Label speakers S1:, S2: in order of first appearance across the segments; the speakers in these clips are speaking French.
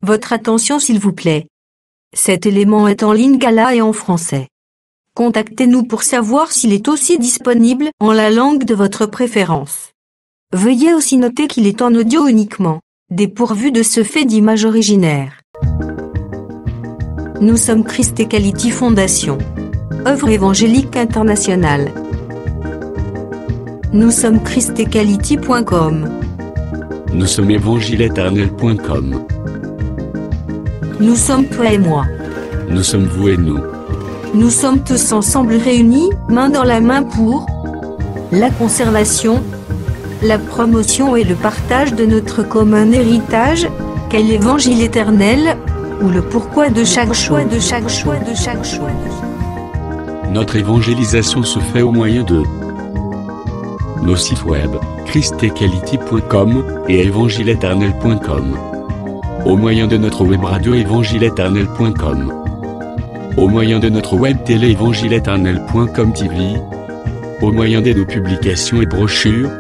S1: Votre attention s'il vous plaît. Cet élément est en lingala et en français. Contactez-nous pour savoir s'il est aussi disponible en la langue de votre préférence. Veuillez aussi noter qu'il est en audio uniquement, dépourvu de ce fait d'image originaire. Nous sommes Christ Equality Fondation, œuvre évangélique internationale. Nous sommes christequality.com.
S2: Nous sommes évangileéternel.com.
S1: Nous sommes toi et moi.
S2: Nous sommes vous et nous.
S1: Nous sommes tous ensemble réunis, main dans la main pour la conservation, la promotion et le partage de notre commun héritage, qu'est l'évangile éternel, ou le pourquoi de chaque choix, de chaque choix, de chaque choix.
S2: Notre évangélisation se fait au moyen de nos sites web, christequality.com et évangileéternel.com. Au moyen de notre web radio évangileéternel.com. Au moyen de notre web télé évangileéternel.com TV. Au moyen de nos publications et brochures.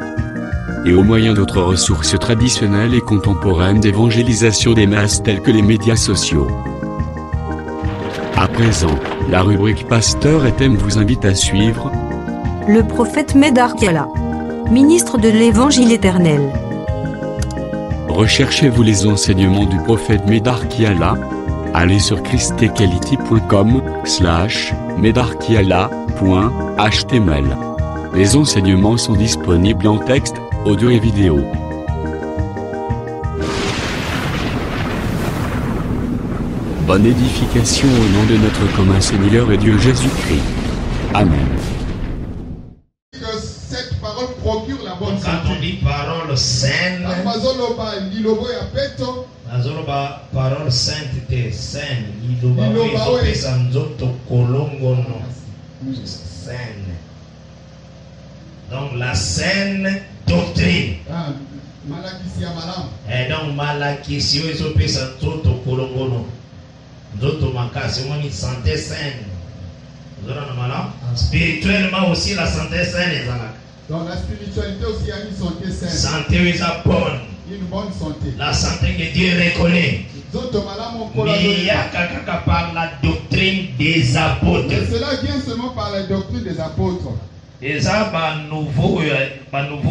S2: Et au moyen d'autres ressources traditionnelles et contemporaines d'évangélisation des masses telles que les médias sociaux. À présent, la rubrique Pasteur et thème vous invite à suivre
S1: le prophète Médard Kiala, ministre de l'Évangile éternel.
S2: Recherchez-vous les enseignements du prophète Médard Kiala? Allez sur christequality.com/medarkiala.html. Les enseignements sont disponibles en texte, audio et vidéo. Bonne édification au nom de notre commun Seigneur et Dieu Jésus-Christ. Amen.
S3: Que cette parole procure la bonne santé.
S4: Quand on dit parole saine, parole sainteté, saine, saine. Donc la saine doctrine. Et donc malakisi ozo pesa nzoto kolongono. Nzoto makasi moni santé saine. Spirituellement aussi la santé saine est là.
S3: Donc la spiritualité aussi a une santé saine.
S4: Santé est bonne.
S3: Une bonne santé.
S4: La santé que Dieu reconnaît. Mais il y a quelqu'un par la doctrine des apôtres.
S3: Et cela vient seulement par la doctrine des apôtres.
S4: Et ça, nouveau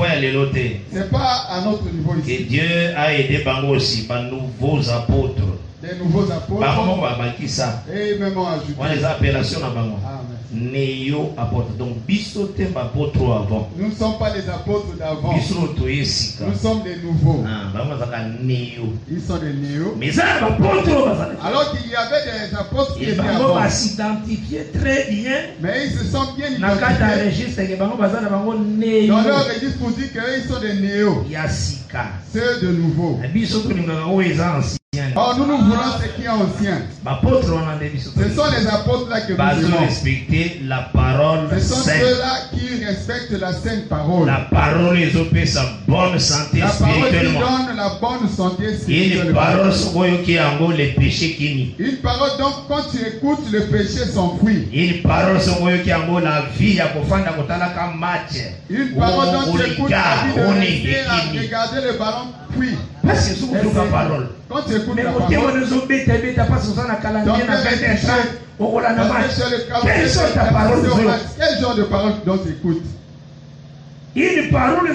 S4: à l'éloté.
S3: C'est pas à notre niveau ici.
S4: Et Dieu a aidé Bango aussi, par nouveaux apôtres.
S3: Des nouveaux apôtres.
S4: Bango va bâtir ça.
S3: Et même en ajouter.
S4: On les appellations à Bango. Néo apôtre. Donc, bisoté apôtre avant.
S3: Nous ne sommes pas les apôtres d'avant.
S4: Nous
S3: sommes des nouveaux.
S4: Néo.
S3: Ils sont des néo.
S4: Mais ça, apôtre.
S3: Alors qu'il y avait des apôtres qui
S4: étaient avant. Ils vont s'identifier très bien.
S3: Mais ils se sont bien
S4: identifiés.
S3: Dans leur registre pour dire qu'ils sont des néo. Ceux de nouveau. Or nous voulons ceux qui sont anciens. Ce sont les apôtres là que nous voulons.
S4: Respecter la parole.
S3: Ce sont ceux-là qui respectent la sainte parole.
S4: La parole les opère sa bonne santé spirituellement.
S3: La parole qui donne la bonne santé spirituellement.
S4: Une parole qui envoie les péchés qui nient.
S3: Une parole donc quand tu écoutes le péché s'enfuit.
S4: Une parole qui envoie la vie à kofanda kotala comme match.
S3: Une parole dont tu écoutes la vie de rester à regarder le ballon puis.
S4: Parce que c'est une parole.
S3: Quand tu écoutes la parole. Quel genre de parole dont tu écoutes?
S4: Une parole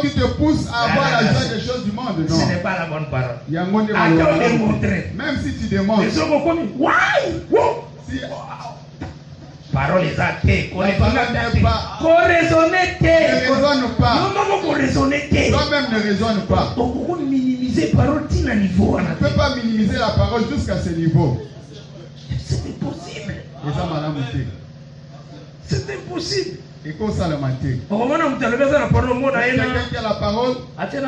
S3: qui te pousse à avoir la joie des choses du monde. Non.
S4: Ce n'est pas la bonne parole.
S3: Même si tu demandes.
S4: Parole est athée.
S3: Ne raisonne pas. Toi-même ne raisonne pas.
S4: On peut minimiser parole à niveau.
S3: On ne peut pas minimiser la parole jusqu'à ce niveau.
S4: C'est impossible. C'est impossible.
S3: Et qu'on s'en lamente.
S4: Quelqu'un
S3: qui a la parole. Il a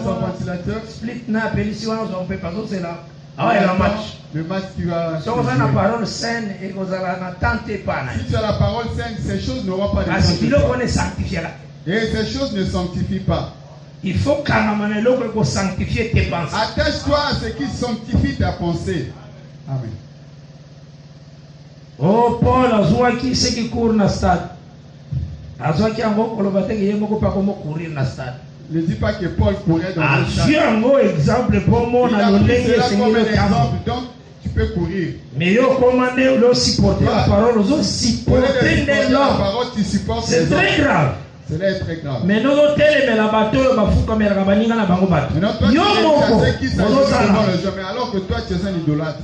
S3: son ventilateur.
S4: Split na pelisi wana on peut pas c'est là. Ah ouais, le match.
S3: Le match qui va.
S4: Si on a la parole saine et qu'on a la tente pas.
S3: Si tu as la parole saine, ces choses n'auront pas de
S4: sanctification. Parce qu'il est sanctifié là.
S3: Et ces choses ne sanctifient pas.
S4: Il faut qu'on sanctifie tes pensées.
S3: Attache-toi à ce qui sanctifie ta pensée. Amen.
S4: Oh Paul, azwaki ce qui court na stade. Azwaki ango kolobate que yemo pas comment courir na stade.
S3: Ne dis pas que Paul courait dans le stade.
S5: Exemple pour moi,
S3: il a pris cela comme un exemple, donc tu peux courir.
S5: Mais yo commandé le supporter la parole, aux supporter
S3: la parole, tu supportes.
S5: C'est très grave.
S3: Cela est très grave.
S5: Mais nous hôtel mais la bateau ba fou comme la baninga na bango bateau. Yo moko.
S3: Mais alors que toi tu es un idolâtre.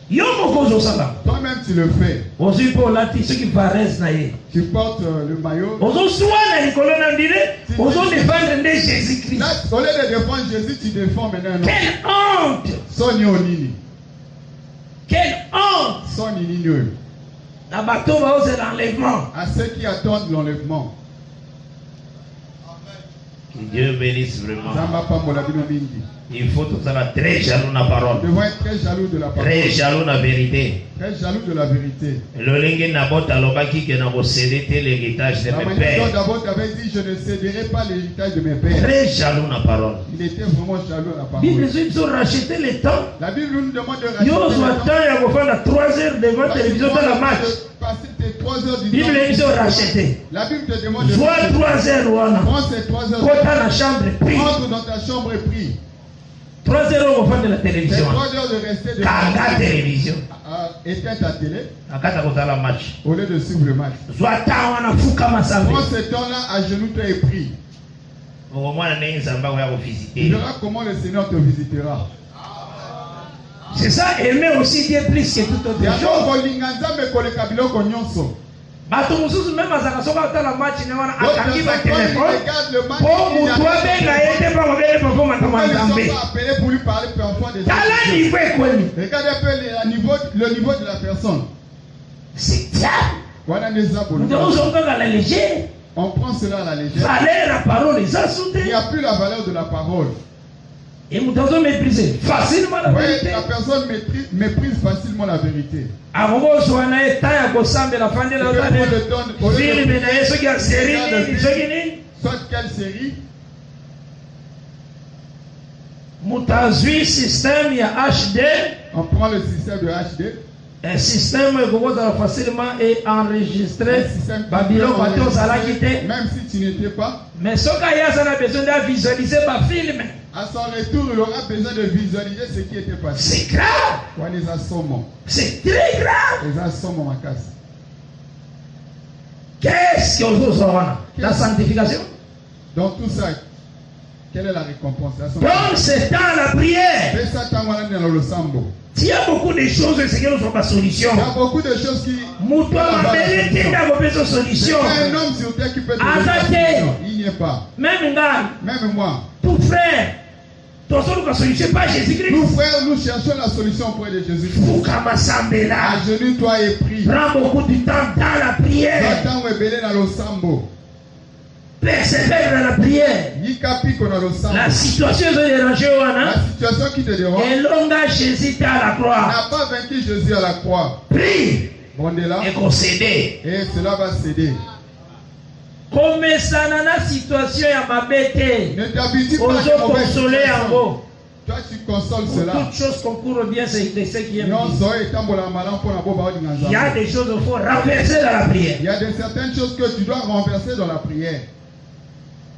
S5: Yo moko zo sala.
S3: Toi-même tu le fais.
S5: Ozi pour la tisse qui paraissent na ye.
S3: Tu portes le maillot.
S5: Ozo soana Nicolas Nandile. Ozo défendre de Jésus-Christ.
S3: Là, au lieu de défendre Jésus, tu défends maintenant.
S5: Quelle honte!
S3: Sonny Onini.
S5: Quelle honte!
S3: Sonny Nini.
S5: La bateau va oser l'enlèvement.
S3: À ceux qui attendent l'enlèvement.
S4: Que Dieu bénisse vraiment.
S5: Il faut tout ça très jaloux de la parole.
S3: Nous devons être très jaloux de la parole.
S5: Très jaloux de la vérité.
S3: Très jaloux de la vérité.
S5: Le lingue n'abot alobaki que n'a possédé l'héritage de mes pères.
S3: D'abord, tu avais dit je ne céderai pas l'héritage de mes pères.
S5: Très jaloux de la parole.
S3: Il était vraiment jaloux de la parole.
S5: Bible ils ont racheté le temps.
S3: La Bible nous demande de racheter
S5: le temps. Yo
S3: le temps.
S5: Il y a faire 3 heures devant la télévision dans la match.
S3: Passer tes 3 heures du temps.
S5: Bible ils ont racheté.
S3: La Bible te demande de
S5: vois 3 heures ou ana.
S3: Prends ces 3 heures.
S5: Quand dans la chambre prie.
S3: Entre dans ta chambre et prie.
S5: 3 heures au fond de la télévision.
S3: C'est 3 heures de rester
S5: devant la télévision.
S3: Éteins ta télé.
S5: La match.
S3: Au lieu de suivre le match.
S5: Prends
S3: ce temps-là à genoux toi et prie. Tu verras comment le Seigneur te visitera.
S5: C'est ça, aimer aussi Dieu plus que tout autre chose. Bato mususu même azaka soka ta la match ne wana akangi ba téléphone pour mutua benga yete pa ngobele pa foma kama nzambe tala niveau kweli.
S3: Regardez un peu le niveau de la personne.
S5: C'est ça.
S3: Voilà les abonnés.
S5: On
S3: prend cela à la légère.
S5: Valeur la parole les a
S3: il n'y a plus la valeur de la parole.
S5: Et nous devons mépriser facilement la vérité.
S3: La personne méprise facilement la vérité. Soit quelle série?
S5: Système, il y a HD.
S3: On prend le système de HD.
S5: Un système facilement et enregistré.
S3: Même si tu n'étais pas.
S5: Mais ce qu'il y a besoin de visualiser ma film.
S3: À son retour, il aura besoin de visualiser ce qui était passé.
S5: C'est grave. C'est très grave.
S3: Les assommes ma casse.
S5: Qu'est-ce que vous avez? La sanctification.
S3: Dans tout ça, quelle est la récompense?
S5: Donc c'est dans la prière.
S3: Il
S5: y a beaucoup de choses qui ne sont pas solution.
S3: Il y a beaucoup de choses qui.
S5: Solution.
S3: Un homme sur terre qui peut te donner. Il n'y est pas.
S5: Même
S3: moi.
S5: Tout frère.
S3: Nous frères, nous cherchons la solution auprès de Jésus-Christ. Agenouille-toi et prie.
S5: Prends beaucoup de temps dans la prière. Persévère dans la prière. La situation
S3: qui te dérange.
S5: Et l'onga Jésus à la croix.
S3: N'a pas vaincu Jésus à la croix.
S5: Prie.
S3: Et
S5: concéder.
S3: Et cela va céder.
S5: Comme ça dans la situation à ma bête.
S3: Ne t'habitue pas à
S5: consoler en haut.
S3: Toi tu consoles cela.
S5: Toutes choses concourent bien, c'est de ce qui est.
S3: Il
S5: y a des choses qu'il faut renverser dans la prière.
S3: Il y a certaines choses que tu dois renverser dans la prière.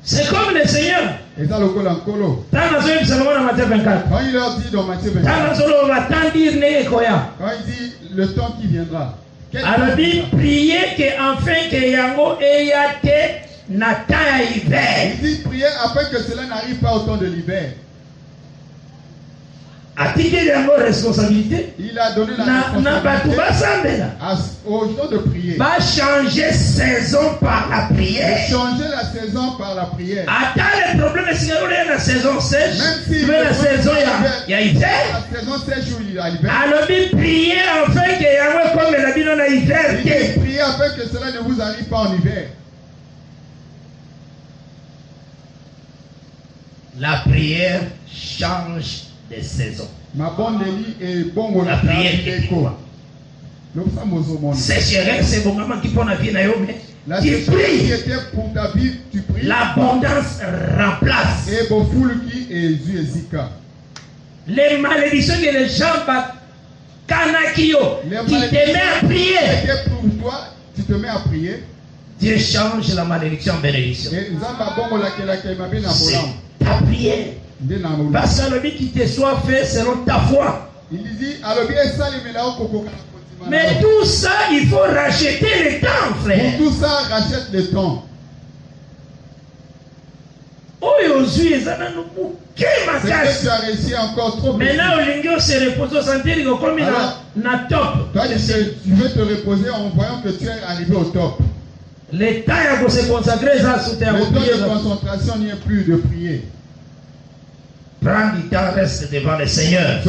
S5: C'est comme le Seigneur.
S3: Et ça le col en colo.
S5: Quand
S3: il leur dit dans Matthieu 24. Quand il dit le temps qui viendra.
S5: Alors dit prier que enfin que yango eyate na temps hiver.
S3: Il dit prier afin que cela n'arrive pas au temps de l'hiver.
S5: A-t-il yango responsabilité?
S3: Il a donné la responsabilité aux gens de prier.
S5: Va changer saison par la prière.
S3: Changer la saison par la prière.
S5: Attends le problème c'est qu'il y a la saison sèche.
S3: Même si
S5: la saison il y a hiver.
S3: La saison sèche où il y a hiver.
S5: Alors prier afin que yango comme la Bible na hiver.
S3: Il dit prier afin que cela ne vous arrive pas en hiver.
S5: La prière change des saisons.
S3: Ma bonne Denis et bon
S5: la prière est quoi? Sécheresse, c'est bon maman qui prend la vie naïome.
S3: Tu pries. Pour ta vie, tu pries.
S5: L'abondance remplace.
S3: Et bon foule qui est Zika.
S5: Les malédictions que les gens battent. Kanakio. Tu te mets à prier.
S3: Pour toi, tu te mets à prier.
S5: Dieu change la malédiction en bénédiction. C'est ta prière. Parce que le but qui te soit fait selon ta foi. Mais tout ça, il faut racheter le temps, frère.
S3: Pour tout ça, rachète le temps.
S5: Ce que
S3: tu as réussi encore trop.
S5: Maintenant, on se repose, sentir comme na top.
S3: Toi, tu veux te reposer en voyant que tu es arrivé au top.
S5: Le temps pour se consacrer, ça,
S3: le temps de concentration n'y est plus de prier.
S5: Prends du temps, reste devant le Seigneur.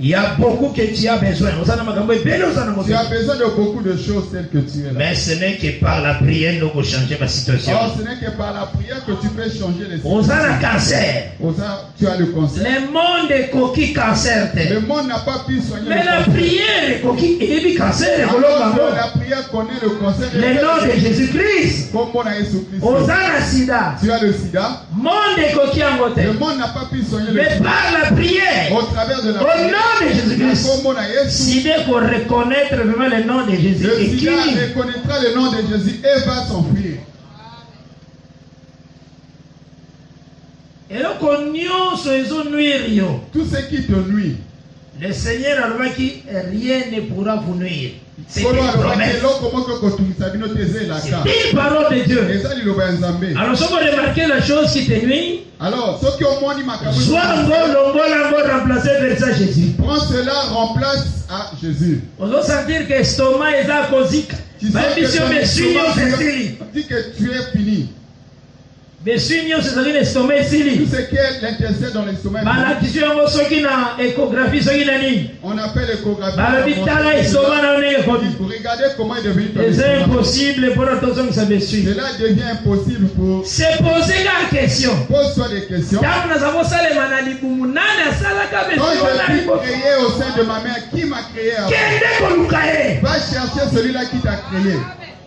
S5: Il y a beaucoup que tu as besoin.
S3: Tu as besoin de beaucoup de choses telles que tu es là.
S5: Mais ce n'est que par la prière que vous changer ma situation.
S3: Ce n'est que par la prière que tu peux changer les
S5: situations. On a le cancer.
S3: Tu as le cancer.
S5: Le monde est coquille cancer.
S3: Le monde n'a pas pu soigner
S5: mais la prière est coquille. Il est cancer.
S3: La prière connaît le cancer.
S5: Le nom de Jésus-Christ. On a le sida.
S3: Tu as le sida.
S5: Le
S3: monde n'a pas pu soigner le
S5: mais par la prière,
S3: au travers de la
S5: prière, au nom de Jésus-Christ, si dès qu'on reconnaître vraiment le nom de Jésus,
S3: le sida reconnaîtra le nom de Jésus et va s'enfuir.
S5: Et donc,
S3: tout ce qui te nuit,
S5: le Seigneur a dit rien ne pourra vous nuire. C'est une promesse. C'est une parole de Dieu. Alors, si vous remarquez la chose qui te nuit, soit encore remplacer vers ça Jésus.
S3: Prends cela, remplace à Jésus.
S5: On doit sentir que l'estomac est à cause.
S3: Tu dis que tu es fini.
S5: Tout ce qui est
S3: l'intestin dans l'estomac. On appelle l'échographie. Pour regarder comment il est devenu.
S5: C'est impossible pour la personne qui s'est suivi.
S3: Cela devient impossible pour.
S5: C'est poser la question.
S3: Pose-toi des questions. Quand je suis créé au sein de ma mère, qui m'a créé avant? Va chercher celui-là qui t'a créé.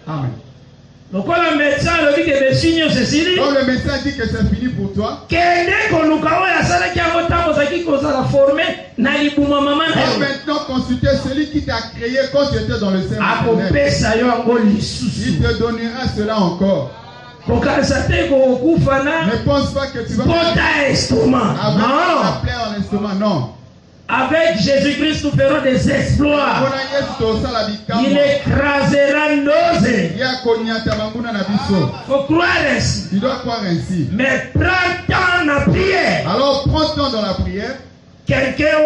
S3: Amen.
S5: Donc quand le médecin dit que le signe c'est fini.
S3: Quand le médecin dit que c'est fini pour toi. Maintenant consulter celui qui t'a créé quand tu étais dans le sein maternel. Il te donnera cela encore. Ne pense pas que tu vas avoir la plaie en estomac, non.
S5: Avec Jésus-Christ, nous ferons des exploits. Il écrasera nos ennemis. Il faut croire ainsi.
S3: Tu dois croire ainsi.
S5: Mais prends temps dans la prière.
S3: Alors prends temps dans la prière.
S5: Quelqu'un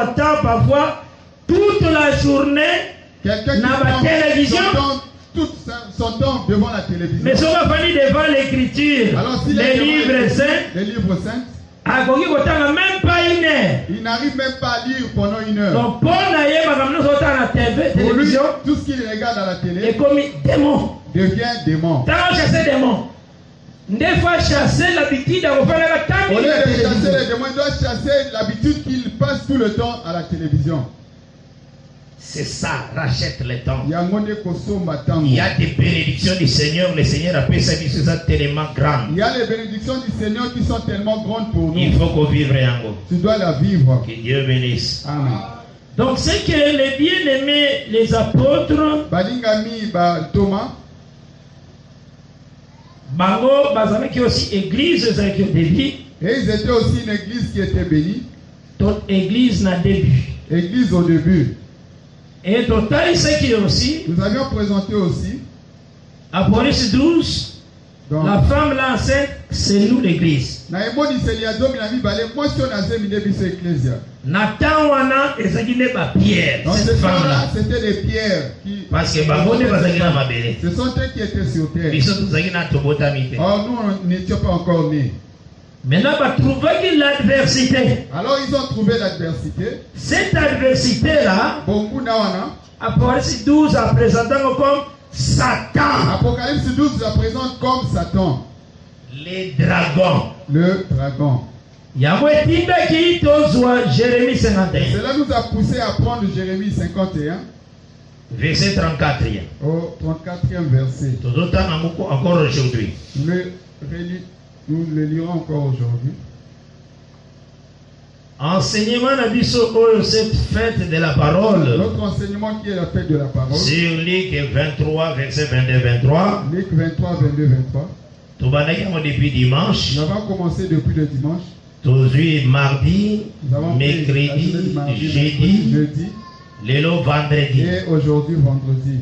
S5: attend parfois toute la journée dans la télévision.
S3: Tout son temps devant la télévision.
S5: Mais si on va venir devant l'écriture, les livres saints. Même pas une heure.
S3: Il n'arrive même pas à lire pendant une heure.
S5: Donc, pour
S3: lui, tout ce qu'il regarde à la télé devient démon.
S5: Des fois, chasser l'habitude
S3: au lieu de chasser les démons, il doit chasser l'habitude qu'il passe tout le temps à la télévision.
S5: C'est ça, rachète le temps.
S3: Il
S5: y a des bénédictions du Seigneur. Le Seigneur a fait sa vie tellement grande.
S3: Il y a les bénédictions du Seigneur qui sont tellement grandes pour nous.
S5: Il faut qu'on vive encore.
S3: Tu dois la vivre.
S5: Que Dieu bénisse.
S3: Amen.
S5: Donc c'est que les bien-aimés, les apôtres,
S3: Thomas,
S5: Bango, Bazame qui est aussi église,
S3: et ils étaient aussi une église qui était bénie.
S5: Toute église n'a début.
S3: Église au début.
S5: Et total, ce qui est aussi.
S3: Nous avions présenté aussi.
S5: Apôtre 12. Donc, la femme là enceinte, c'est nous l'église. Nathan wana ezakine ba pierre.
S3: Cette femme là, c'était des pierres qui.
S5: Parce que babone bazakina mabele.
S3: Ce sont eux qui étaient sur terre.
S5: Ils sont zakina tobota mite.
S3: Oh, nous n'étions pas encore nés.
S5: Maintenant, on va trouver l'adversité.
S3: Alors, ils ont trouvé l'adversité.
S5: Cette adversité-là, Apocalypse 12 la présente comme Satan.
S3: Apocalypse 12 la présente comme Satan.
S5: Les dragons.
S3: Le dragon.
S5: Jérémie 51.
S3: Cela nous a poussé à prendre Jérémie 51.
S5: Verset 34.
S3: Au 34e verset.
S5: Encore aujourd'hui.
S3: Nous le lirons encore aujourd'hui.
S4: Enseignement nabiso oyo cette fête de la parole.
S3: Notre enseignement qui est la fête de la parole.
S4: Sur Luc 23 verset 22-23.
S3: Luc 23 22-23.
S4: Depuis dimanche.
S3: Nous avons commencé depuis le dimanche.
S4: Aujourd'hui mardi, mercredi, jeudi, lelo vendredi.
S3: Et aujourd'hui vendredi.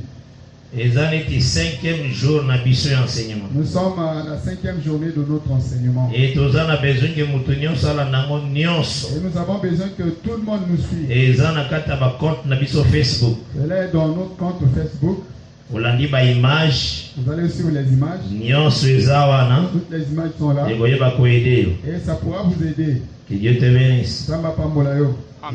S4: Et ça est le 5e jour de notre enseignement.
S3: Nous sommes à la 5e journée de notre enseignement.
S4: Et nous avons besoin que nous
S3: avons besoin que tout le monde nous suive.
S4: Et ça est compte Facebook.
S3: Elle est dans notre compte Facebook.
S4: Vous allez image.
S3: Vous allez suivre les images.
S4: Toutes
S3: les images sont là. Et ça pourra vous aider.
S4: Que Dieu te bénisse.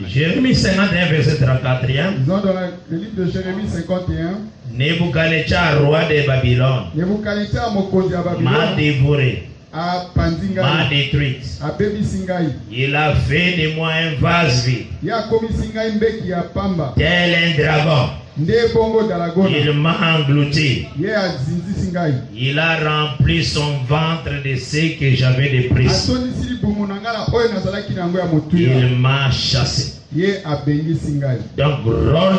S4: Jérémie 51 verset 34.
S3: Nous sommes dans le livre de Jérémie 51.
S4: Nebuchadnezzar, roi de Babylone, m'a dévoré, m'a détruite. Il a fait de moi un vase vide, tel un dragon. Il m'a englouti. Il a rempli son ventre de ce que j'avais de précieux. Il m'a chassé. Donc, le rôle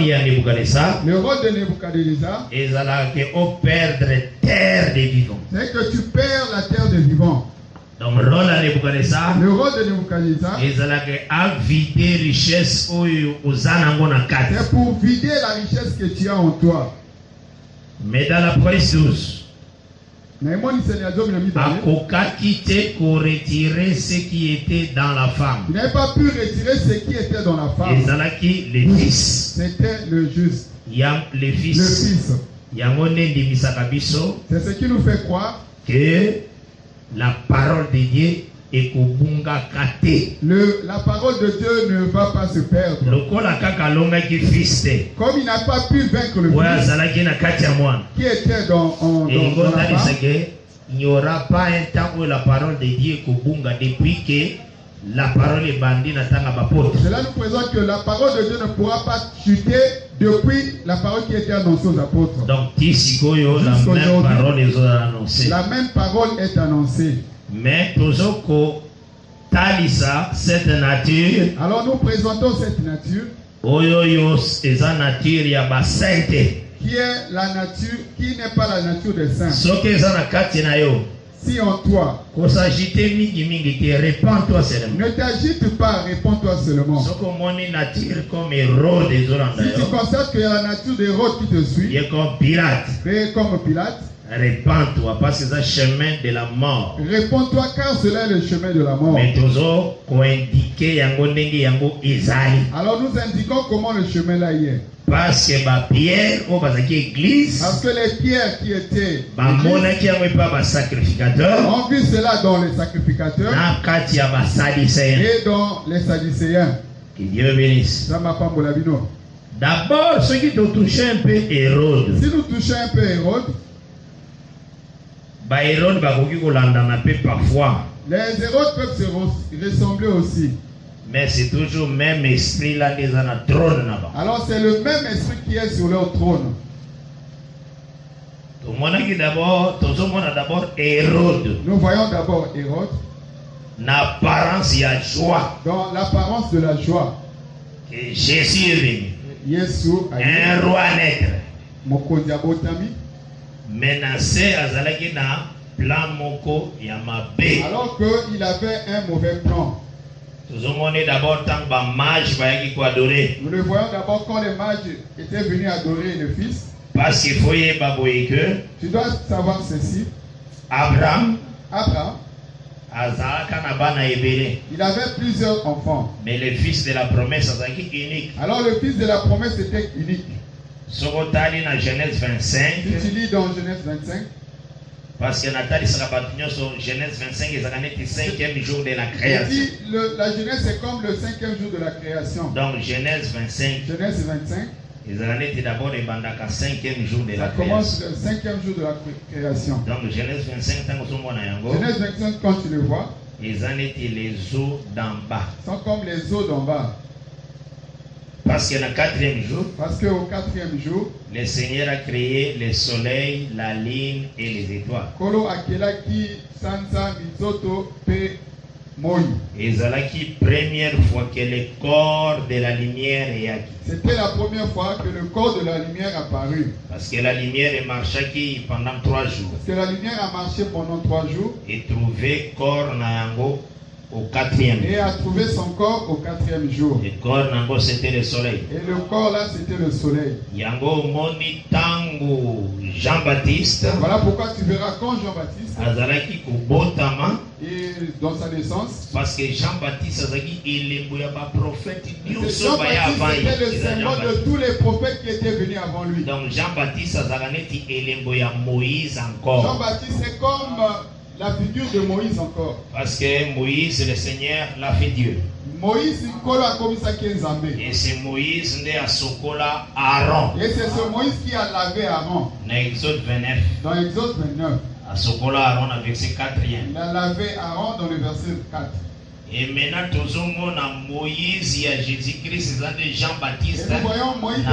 S3: de Nebuchadnezzar
S4: est au perdre terre des vivants.
S3: C'est que tu perds la terre des vivants.
S4: Donc, le rôle de Nebuchadnezzar
S3: est
S4: à vider richesse
S3: c'est pour vider la richesse que tu as en toi.
S4: Mais dans la presse 12, Akoka quitté pour retirer ce qui était dans la femme.
S3: Il n'avait pas pu retirer ce qui était dans la femme.
S4: Les fils.
S3: C'était le juste.
S4: Les fils.
S3: Le fils. C'est ce qui nous fait croire
S4: que la parole de Dieu est Kobunga Kate.
S3: La parole de Dieu ne va pas se perdre. Comme il n'a pas pu vaincre le fils qui était dans la femme.
S4: Il n'y aura pas un temps où la parole de Dieu est Kobunga depuis que la parole est bandie dans l'apôtre.
S3: Cela nous présente que la parole de Dieu ne pourra pas chuter depuis la parole qui était annoncée aux apôtres.
S4: Donc, la même parole est annoncée.
S3: La même parole est annoncée.
S4: Mais toujours talisa cette nature.
S3: Alors nous présentons cette nature.
S4: Nature ya basente.
S3: Qui est la nature, qui n'est pas la nature des saints. Si en toi,
S4: répands-toi seulement.
S3: Ne t'agite pas, répands-toi seulement. Si tu constates qu'il y a la nature d'Hérode qui te suit, comme Pilate,
S4: répands-toi parce que c'est un chemin de la mort.
S3: Répands-toi car cela est le chemin de la mort.
S4: Mais
S3: alors nous indiquons comment le chemin là y est.
S4: Parce que
S3: parce que les pierres qui étaient
S4: sacrificateurs
S3: ont vu cela dans les sacrificateurs et dans les sadducéens.
S4: Que Dieu bénisse. D'abord, ceux qui ont touché un peu Hérode.
S3: Si nous touchons un peu Hérode,
S4: parfois.
S3: Les Hérodes peuvent se ressembler aussi.
S4: Mais c'est toujours le même esprit là qui est dans le trône là-bas.
S3: Alors c'est le même esprit qui est sur leur trône.
S4: Nous voyons d'abord Hérode.
S3: Nous voyons d'abord Hérode.
S4: L'apparence de la joie.
S3: Dans l'apparence de la joie.
S4: Que Jésus est venu. Un roi naître. Menacé azalaki na plan moko ya mabe.
S3: Alors qu'il avait un mauvais plan.
S4: Nous d'abord tant que mage bayaki ko adorer.
S3: Nous le voyons d'abord quand les mages étaient venus adorer le fils.
S4: Parce qu'il faut y baboyer que
S3: tu dois savoir ceci.
S4: Abraham
S3: il avait plusieurs enfants.
S4: Mais le fils de la promesse azalaki unique.
S3: Alors le fils de la promesse était unique.
S4: Sokotali na Genèse 25.
S3: Si tu lis dans Genèse 25.
S4: Parce que Nathalie Sarabatignon sur Genèse 25 et ça le 5e jour de la création.
S3: La Genèse c'est comme le 5e jour de la création.
S4: Donc Genèse 25.
S3: Genèse 25.
S4: Et d'abord les bandaka 5e jour de la création.
S3: Ça commence le 5e jour de la création.
S4: Donc Genèse 25 tant que
S3: Genèse 25 quand tu le vois.
S4: Ils en étaient les eaux d'en bas.
S3: Sont comme les eaux d'en bas.
S4: Parce que le 4e jour,
S3: jour,
S4: le Seigneur a créé le soleil, la lune et les étoiles. Et c'est la première fois que le corps de la lumière est acquis.
S3: C'était la première fois que le corps de la lumière apparut.
S4: Parce que la lumière est marchée pendant 3 jours.
S3: Parce que la lumière a marché pendant 3 jours.
S4: Et trouvé corps Nayango au 4e.
S3: Et a trouvé son corps au 4e jour.
S4: Le corps Nango c'était le soleil.
S3: Et le corps là c'était le soleil.
S4: Yango moni tango Jean-Baptiste.
S3: Voilà pourquoi tu verras quand Jean-Baptiste.
S4: Azalaki kubotama.
S3: Et dans sa naissance.
S4: Parce que Jean-Baptiste azalaki elembo ya ba prophète
S3: Jean-Baptiste était le symbole de tous les prophètes qui étaient venus avant lui.
S4: Donc Jean-Baptiste azalaki elembo ya Moïse encore.
S3: Jean-Baptiste est comme la figure de Moïse encore.
S4: Parce que Moïse, le Seigneur, l'a fait Dieu.
S3: Moïse,
S4: et c'est Moïse né à Sokola Aaron.
S3: Et c'est ce Moïse qui a lavé Aaron.
S4: Dans Exode 29.
S3: Dans Exode 29.
S4: À Sokola Aaron avec verset 4e.
S3: Il a lavé Aaron dans le verset 4.
S4: Et maintenant, tous les Moïse et Jésus-Christ, c'est Jean-Baptiste.
S3: Et nous voyons Moïse et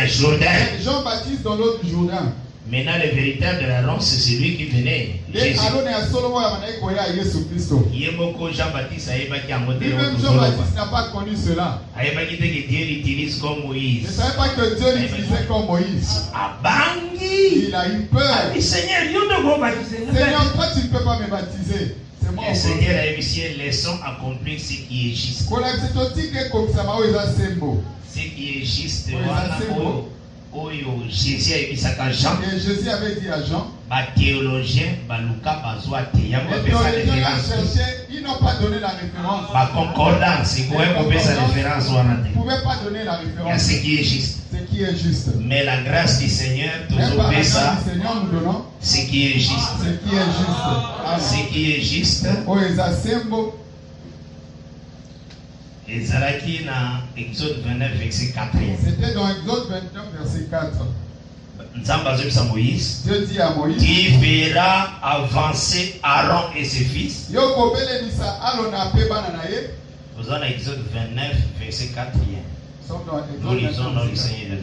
S4: Jésus-Christ.
S3: Jean-Baptiste dans l'autre Jourdain.
S4: Maintenant, le véritable Aaron, c'est celui qui venait. Jésus. Jean-Baptiste
S3: n'a pas connu cela.
S4: Il ne savait pas que Dieu l'utilise comme Moïse.
S3: Il ne savait pas que Dieu l'utilisait comme Moïse. Il a eu peur.
S5: Seigneur,
S3: toi tu ne peux pas me baptiser. C'est moi.
S4: Le Seigneur a réussi à laisser accomplir ce qui est juste. Ce qui est juste. Jésus
S3: avait dit à Jean.
S4: Les théologiens
S3: ils n'ont pas donné la référence.
S4: Concordance, ils ne
S3: pouvaient pas donner la référence.
S4: Ce qui est juste.
S3: Ce qui est juste.
S4: Mais la grâce du Seigneur,
S3: nous donnons
S4: ce qui est juste.
S3: Ce qui est juste.
S4: Ce qui est juste. Ezalaki na Exode 29 verset 4.
S3: C'était dans Exode 29 verset 4.
S4: Moïse.
S3: Dieu dit à Moïse.
S4: Tu verras avancer Aaron et ses fils.
S3: Vous
S4: allez dans Exode 29 verset 4. Nous lisons dans le Seigneur de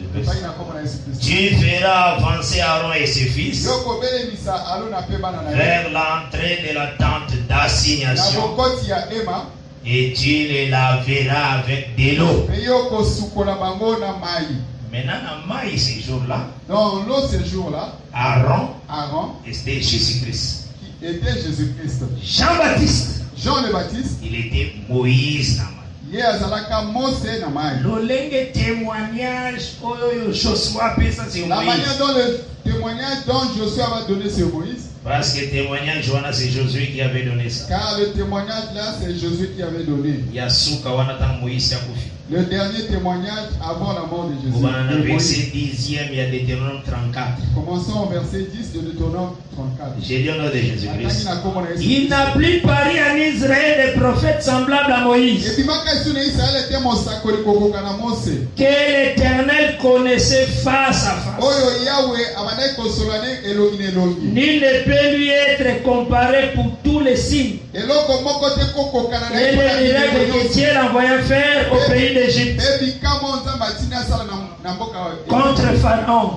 S4: Dieu. Tu verras avancer Aaron et ses fils vers l'entrée de la tente d'assignation. Et tu les laveras avec de l'eau. Maintenant, ces jours-là,
S3: dans l'eau ces jours-là,
S4: Aaron
S3: était
S4: Jésus-Christ.
S3: Qui était Jésus-Christ.
S4: Jean-Baptiste.
S3: Jean le Baptiste.
S4: Il était Moïse.
S3: La manière dont le témoignage dont Josué va donner sur Moïse.
S4: Parce que le témoignage, c'est Josué qui avait donné ça.
S3: Car le témoignage là, c'est Josué qui avait donné. Le dernier témoignage avant la mort de Jésus.
S4: Verset 10e, il y a Deutéronome 34.
S3: Commençons au verset 10 de Deutéronome 34.
S4: J'ai dit au nom de Jésus-Christ.
S5: Il n'a plus paru en Israël des prophètes semblables à Moïse. Que l'Éternel connaissait face à face. Nul ne peut lui être comparé pour tous les signes. Et les miracles que Dieu l'envoya faire au pays d'Égypte. Contre Pharaon.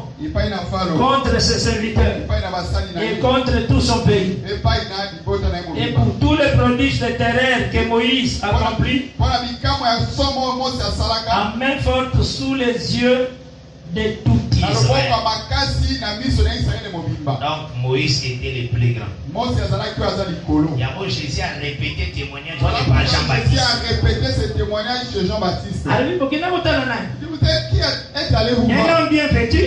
S5: Contre ses serviteurs. Et contre tout son pays. Et pour tous les prodiges littéraires que Moïse accomplit. En main forte sous les yeux de tout Israël.
S4: Donc Moïse était le plus grand. Jésus a répété le témoignage par Jean-Baptiste.
S3: Jésus a répété ce témoignage de Jean-Baptiste. Vous êtes qui est allé vous voir?
S5: Bien vêtu.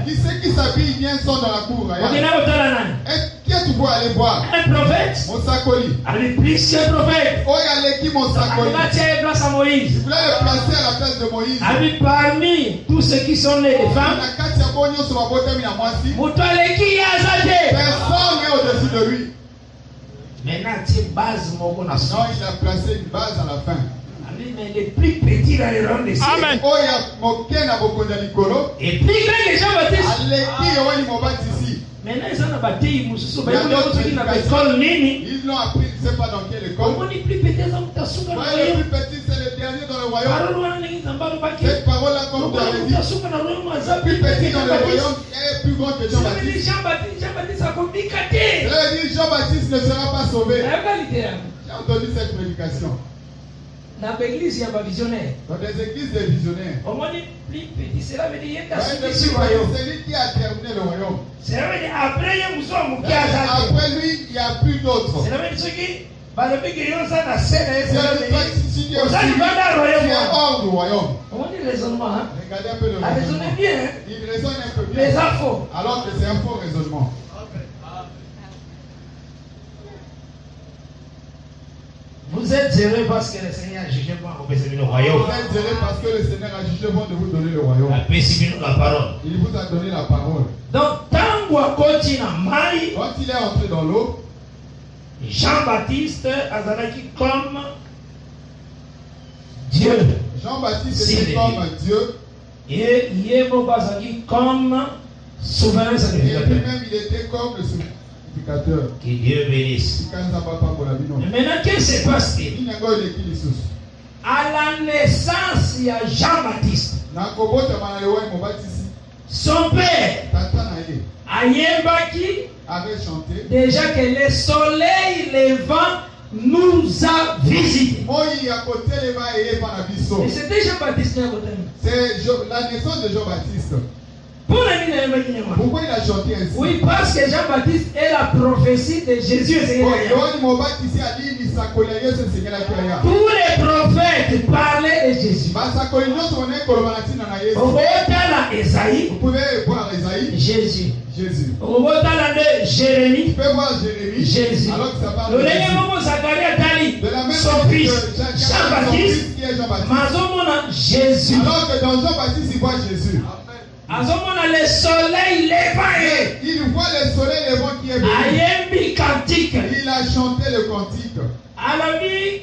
S3: Qui c'est qui s'habille bien sont dans la cour royale? Qui est-ce que vous allez voir?
S5: Un prophète. Plusieurs prophètes.
S3: Qui Monsakoli?
S5: Moïse.
S3: Vous voulez le placer à la place de Moïse?
S5: Parmi tous ceux qui sont nés des femmes,
S3: personne n'est au-dessus de lui.
S4: Maintenant, non,
S3: il a placé une base à la fin.
S5: Mais les plus petits dans les rangs des cieux.
S3: Amen.
S5: Et plus grand que Jean-Baptiste. Maintenant, ils ont baptisé, ils
S3: l'ont appris, je ne sais pas dans quelle école.
S5: Le plus petit,
S3: c'est le dernier dans le royaume. Cette parole-là, comme tu avais dit, le plus petit dans le royaume est plus grand que Jean-Baptiste.
S5: Jean-Baptiste a communiqué.
S3: Il a dit tu ne seras pas sauvé.
S5: J'ai
S3: entendu cette prédication.
S5: Dans l'église, il y a pas visionnaire.
S3: Dans des églises des visionnaires.
S5: Au moins, plus petit, cela veut dire
S3: c'est lui qui a terminé le royaume.
S5: Cela veut dire après,
S3: lui, il n'y a plus d'autres.
S5: Cela veut dire qui
S3: tu es hors du royaume.
S5: On dit raisonnement. Hein?
S3: Regardez un peu le
S5: raisonnement. Bien, hein?
S3: Il raisonne un peu bien.
S5: Les infos.
S3: Alors que c'est un faux raisonnement.
S5: Vous êtes heureux parce que le Seigneur a jugé bon le royaume.
S3: Vous êtes heureux parce que le Seigneur a jugé bon de vous donner le royaume.
S4: La parole.
S3: Il vous a donné la parole.
S5: Donc, quand
S3: il est entré dans l'eau,
S5: Jean-Baptiste azalaki comme Dieu.
S3: Jean-Baptiste était comme Dieu.
S5: Et Yébo azalaki comme souverain sacrificateur.
S3: Et lui-même, il était comme le sacrificateur.
S4: Que Dieu bénisse.
S5: Maintenant, qu'est-ce qui se passe? À la naissance, il y a Jean-Baptiste. Son père, Ayembaki,
S3: avait chanté
S5: déjà que le soleil levant nous a visités. Et c'était Jean-Baptiste.
S3: C'est la naissance de Jean-Baptiste.
S5: Pourquoi
S3: il a chanté ainsi?
S5: Oui, parce que Jean-Baptiste est la prophétie de Jésus. Tous les prophètes parlaient de Jésus.
S3: Vous pouvez voir Esaïe.
S5: Jésus.
S3: Jésus.
S5: Jérémie.
S3: Tu peux voir Jérémie.
S5: Jésus.
S3: Alors que ça parle de Jésus. De la même
S5: son fils
S3: Jean-Baptiste.
S5: Jésus.
S3: Alors que dans Jean-Baptiste, il voit Jésus.
S5: Le soleil levant.
S3: Il voit le soleil levant qui est venu. Il a chanté le cantique.
S5: Alors dit,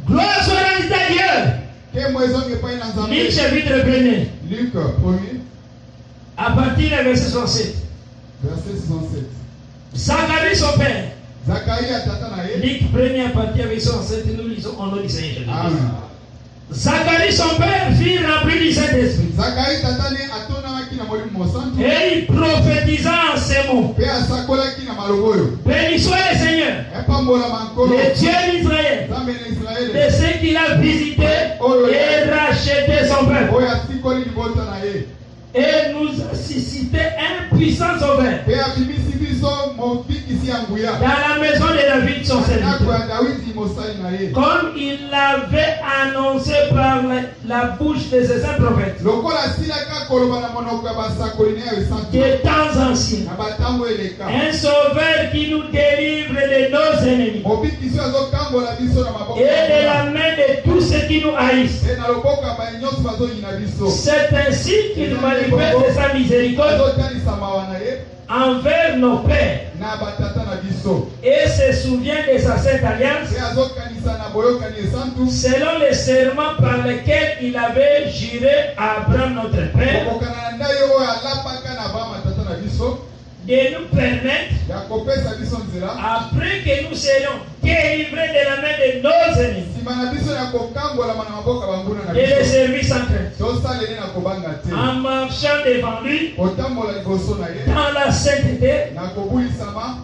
S5: gloire soit rendue à Dieu. Luc chapitre 1er.
S3: Luc 1er.
S5: À partir du verset 67.
S3: Verset 67.
S5: Zacharie son père.
S3: Zacharie a tatanaye.
S5: Luc 1er à partir du verset 67. Nous lisons en nom du Seigneur.
S3: Amen.
S5: Zacharie son père fut rempli du Saint-Esprit.
S3: Zacharie tatane atonamaki na molimo mosantu.
S5: Et il prophétisa en ces mots.
S3: Pe asakolaki na maloboyo.
S5: Béni soit le Seigneur, le Dieu d'Israël, de ce qu'il a visité et racheté son peuple. Et nous a suscité un puissant sauveur dans la maison de David son serviteur, comme il l'avait annoncé par la bouche de ses saints prophètes des temps anciens, un sauveur qui nous délivre de nos ennemis et de la main de tous ceux qui nous haïssent. C'est ainsi qu'il manifeste sa miséricorde envers nos pères et se souvient de sa sainte alliance selon les serments par lesquels il avait juré à Abraham notre père de nous permettre, après que nous serons délivrés de la main de nos ennemis, de les servir sans crainte, en marchant devant lui dans la sainteté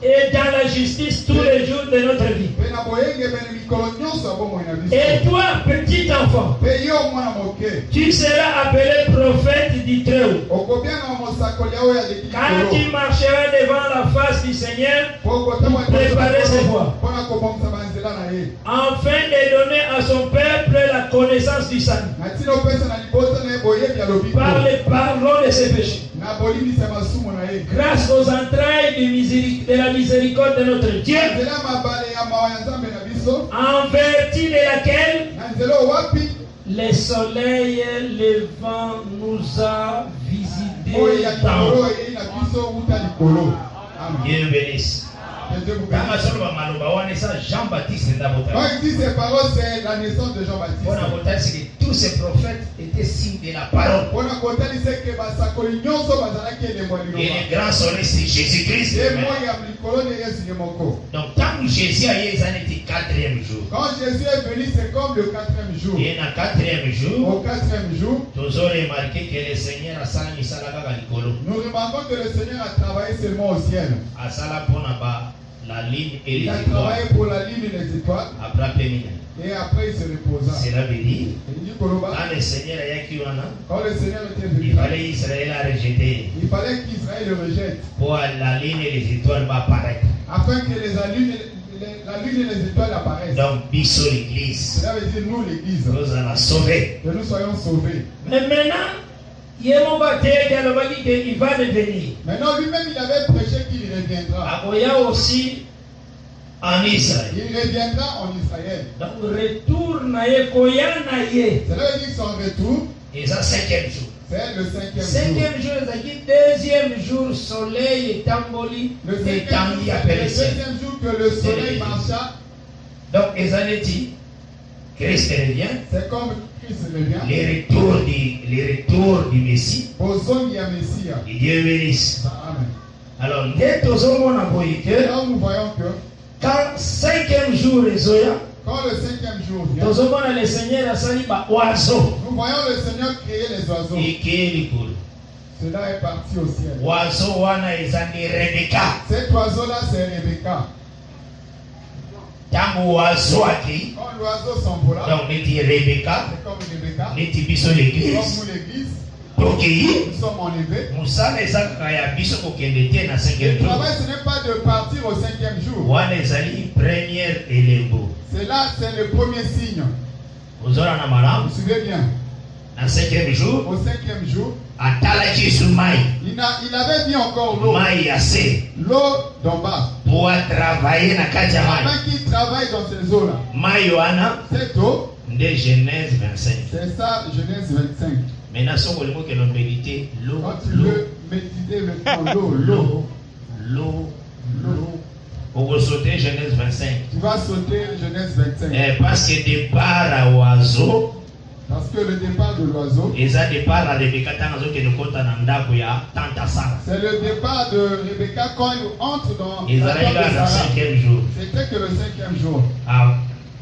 S5: et dans la justice tous les jours de notre vie. Et toi, petit enfant, tu seras appelé prophète du Très-Haut. Quand tu marcheras devant la face du Seigneur pour préparer ses voies, afin de donner à son peuple la connaissance du salut par les pardon de ses péchés, grâce aux entrailles de la miséricorde de notre Dieu, en vertu de laquelle le soleil levant nous a visités dans.
S4: Dieu bénisse. Jean-Baptiste.
S3: Quand il dit ces paroles, c'est la naissance de Jean-Baptiste.
S4: Tous ces prophètes étaient signes de la parole. Et le grand soleil, c'est Jésus-Christ. Donc, quand Jésus a été le 4e jour.
S3: Quand Jésus est venu, c'est comme le 4e jour.
S4: Et le 4e jour,
S3: au 4e jour,
S4: nous avons remarqué que le Seigneur a
S3: nous remarquons que le Seigneur a travaillé seulement au ciel.
S4: la ligne et les
S3: étoiles.
S4: Il a travaillé
S3: pour la ligne et les étoiles. Et après il se reposa.
S4: Cela veut dire,
S3: quand
S4: le Seigneur
S3: était venu,
S4: il fallait Israël à rejeter.
S3: Il fallait qu'Israël le rejette.
S4: Pour la ligne et les étoiles va apparaître.
S3: Afin que la lune et les étoiles apparaissent.
S4: Donc, biso l'église.
S3: Cela veut dire nous l'église.
S4: Nous allons sauver.
S3: Que nous soyons sauvés.
S5: Mais maintenant, il va revenir.
S3: Maintenant, lui-même, il avait prêché qu'il reviendra.
S5: Il y a aussi
S4: en Israël.
S3: Il reviendra en Israël.
S5: Donc, retour naye koya naye.
S3: Cela veut dire que son retour.
S4: Et ça, 5e jour.
S3: C'est le 5e jour.
S5: 5e jour, c'est-à-dire 2e jour, soleil et tamboli.
S3: Le 2e jour que le soleil marcha.
S4: Donc, Ezanetti, Christ revient.
S3: C'est comme Christ revient.
S4: Les retours du Messie.
S3: Et
S4: Dieu bénisse.
S3: Amen.
S4: Alors,
S3: nous voyons que
S5: quand 5e jour est Zoya,
S3: quand le 5e jour vient,
S5: nous voyons le Seigneur
S3: créer les oiseaux. Cela est parti au ciel. Cet oiseau-là, c'est Rebecca. Quand l'oiseau s'envola,
S4: donc on dit Rebecca,
S3: c'est comme Rebecca,
S4: comme l'église.
S3: Nous l'église.
S4: Nous
S3: sommes enlevés.
S4: Le
S3: travail, ce n'est pas de partir au 5e jour. C'est là, c'est le premier signe. Vous vous souvenez bien.
S4: Au 5e jour,
S3: il avait dit encore l'eau. L'eau d'en bas.
S4: Pour travailler dans
S3: afin qu'il travaille dans ces eaux-là. Cette eau,
S4: Genèse 25.
S3: C'est ça, Genèse 25.
S4: Maintenant, si on veut méditer l'eau,
S3: quand tu veux méditer l'eau.
S4: On va sauter Genèse 25.
S3: Tu vas sauter Genèse 25.
S4: Parce que départ à oiseau.
S3: Parce que le départ de l'oiseau.
S4: C'est le départ de Rebecca
S3: quand il entre dans
S4: la tente de Sarah.
S3: C'était que le 5e jour.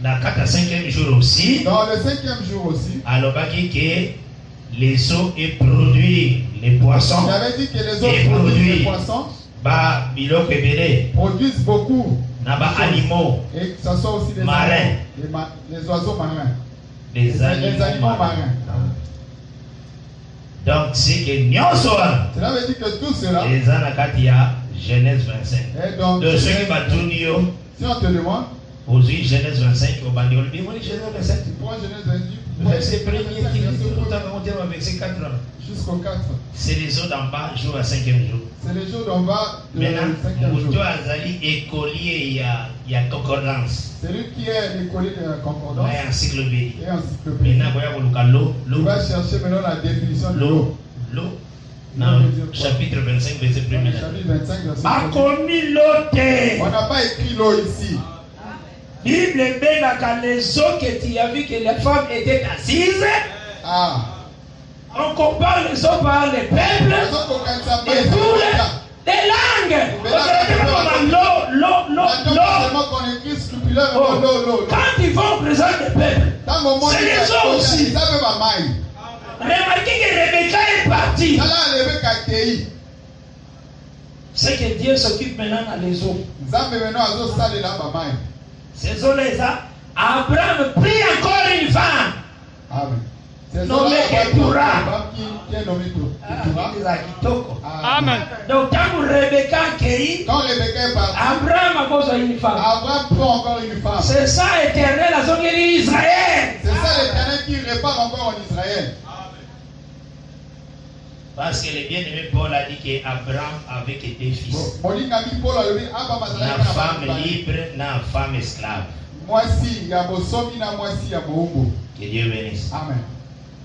S4: Dans le 5e jour aussi.
S3: Dans le 5e jour aussi.
S4: Alors, que les eaux et produit les poissons.
S3: Il avait dit que les eaux produisent les poissons. Produisent beaucoup.
S4: Animaux.
S3: Et que ce soit aussi des
S4: marins.
S3: Les oiseaux marins.
S4: Les animaux marins. Donc, c'est que
S3: cela veut dire que tout cela.
S4: Genèse 25.
S3: Donc,
S4: ceux qui battent
S3: si on te demande.
S4: Aujourd'hui, Genèse 25, au Bandiol. Genèse 25.
S3: Pourquoi Genèse 25?
S4: Verset 1er qui dit tout le temps on va verset 4.
S3: Jusqu'au 4.
S4: C'est les eaux d'en bas, jour à 5e jour.
S3: C'est les jours d'en bas de 5e jour.
S4: Maintenant, Azali écolier, il y a concordance.
S3: C'est lui qui est l'écolier de la concordance.
S4: Et encyclopédie.
S3: Maintenant, tu vas chercher maintenant la définition de l'eau.
S4: L'eau. Non, chapitre 25, verset 1er.
S3: Chapitre 25, verset 1er. On n'a pas écrit l'eau ici.
S5: Bible quand les eaux que tu as vu que les femmes étaient assises. On compare les eaux par les peuples et pour les langues. L'eau. Quand ils vont présenter les peuples, c'est les eaux aussi. Remarquez que Rebecca est partie. C'est que Dieu s'occupe maintenant des eaux. Ces eaux-là, Abraham prit encore une femme.
S3: Amen.
S5: Nommée Ketura.
S3: Amen.
S5: Donc quand Rebecca est partie, Abraham a besoin d'une femme.
S3: Abraham prend encore une femme.
S5: C'est ça l'éternel a son Israël.
S3: C'est ça l'éternel qui répare encore en Israël.
S4: Parce que le bien-aimé Paul a dit qu'Abraham avait que deux fils. La femme libre, la femme esclave. Que Dieu bénisse.
S3: Amen.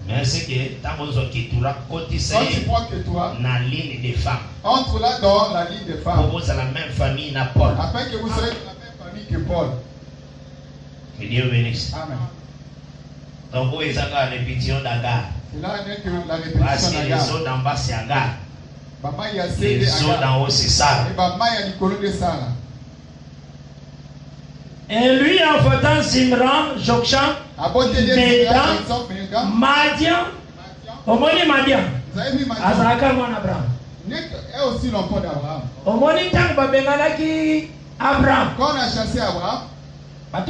S4: Mais c'est que quand tu prends Ketura, la ligne des femmes.
S3: Entre là dans la ligne des femmes.
S4: Vous êtes la même famille na Paul.
S3: Afin que vous soyez de la même famille que Paul.
S4: Que Dieu bénisse.
S3: Amen.
S4: Donc vous êtes la répétition d'Agar. Parce que les eaux d'en bas c'est Agar. Les eaux d'en haut c'est Sarah.
S5: Et lui en faisant Zimran, Jokshan, Medan, Madian, Omoni Madian, Azaka mon Abraham.
S3: Est aussi l'enfant d'Abraham.
S5: Omoni Tang Babengalaki Abraham.
S3: Quand on a chassé Abraham, il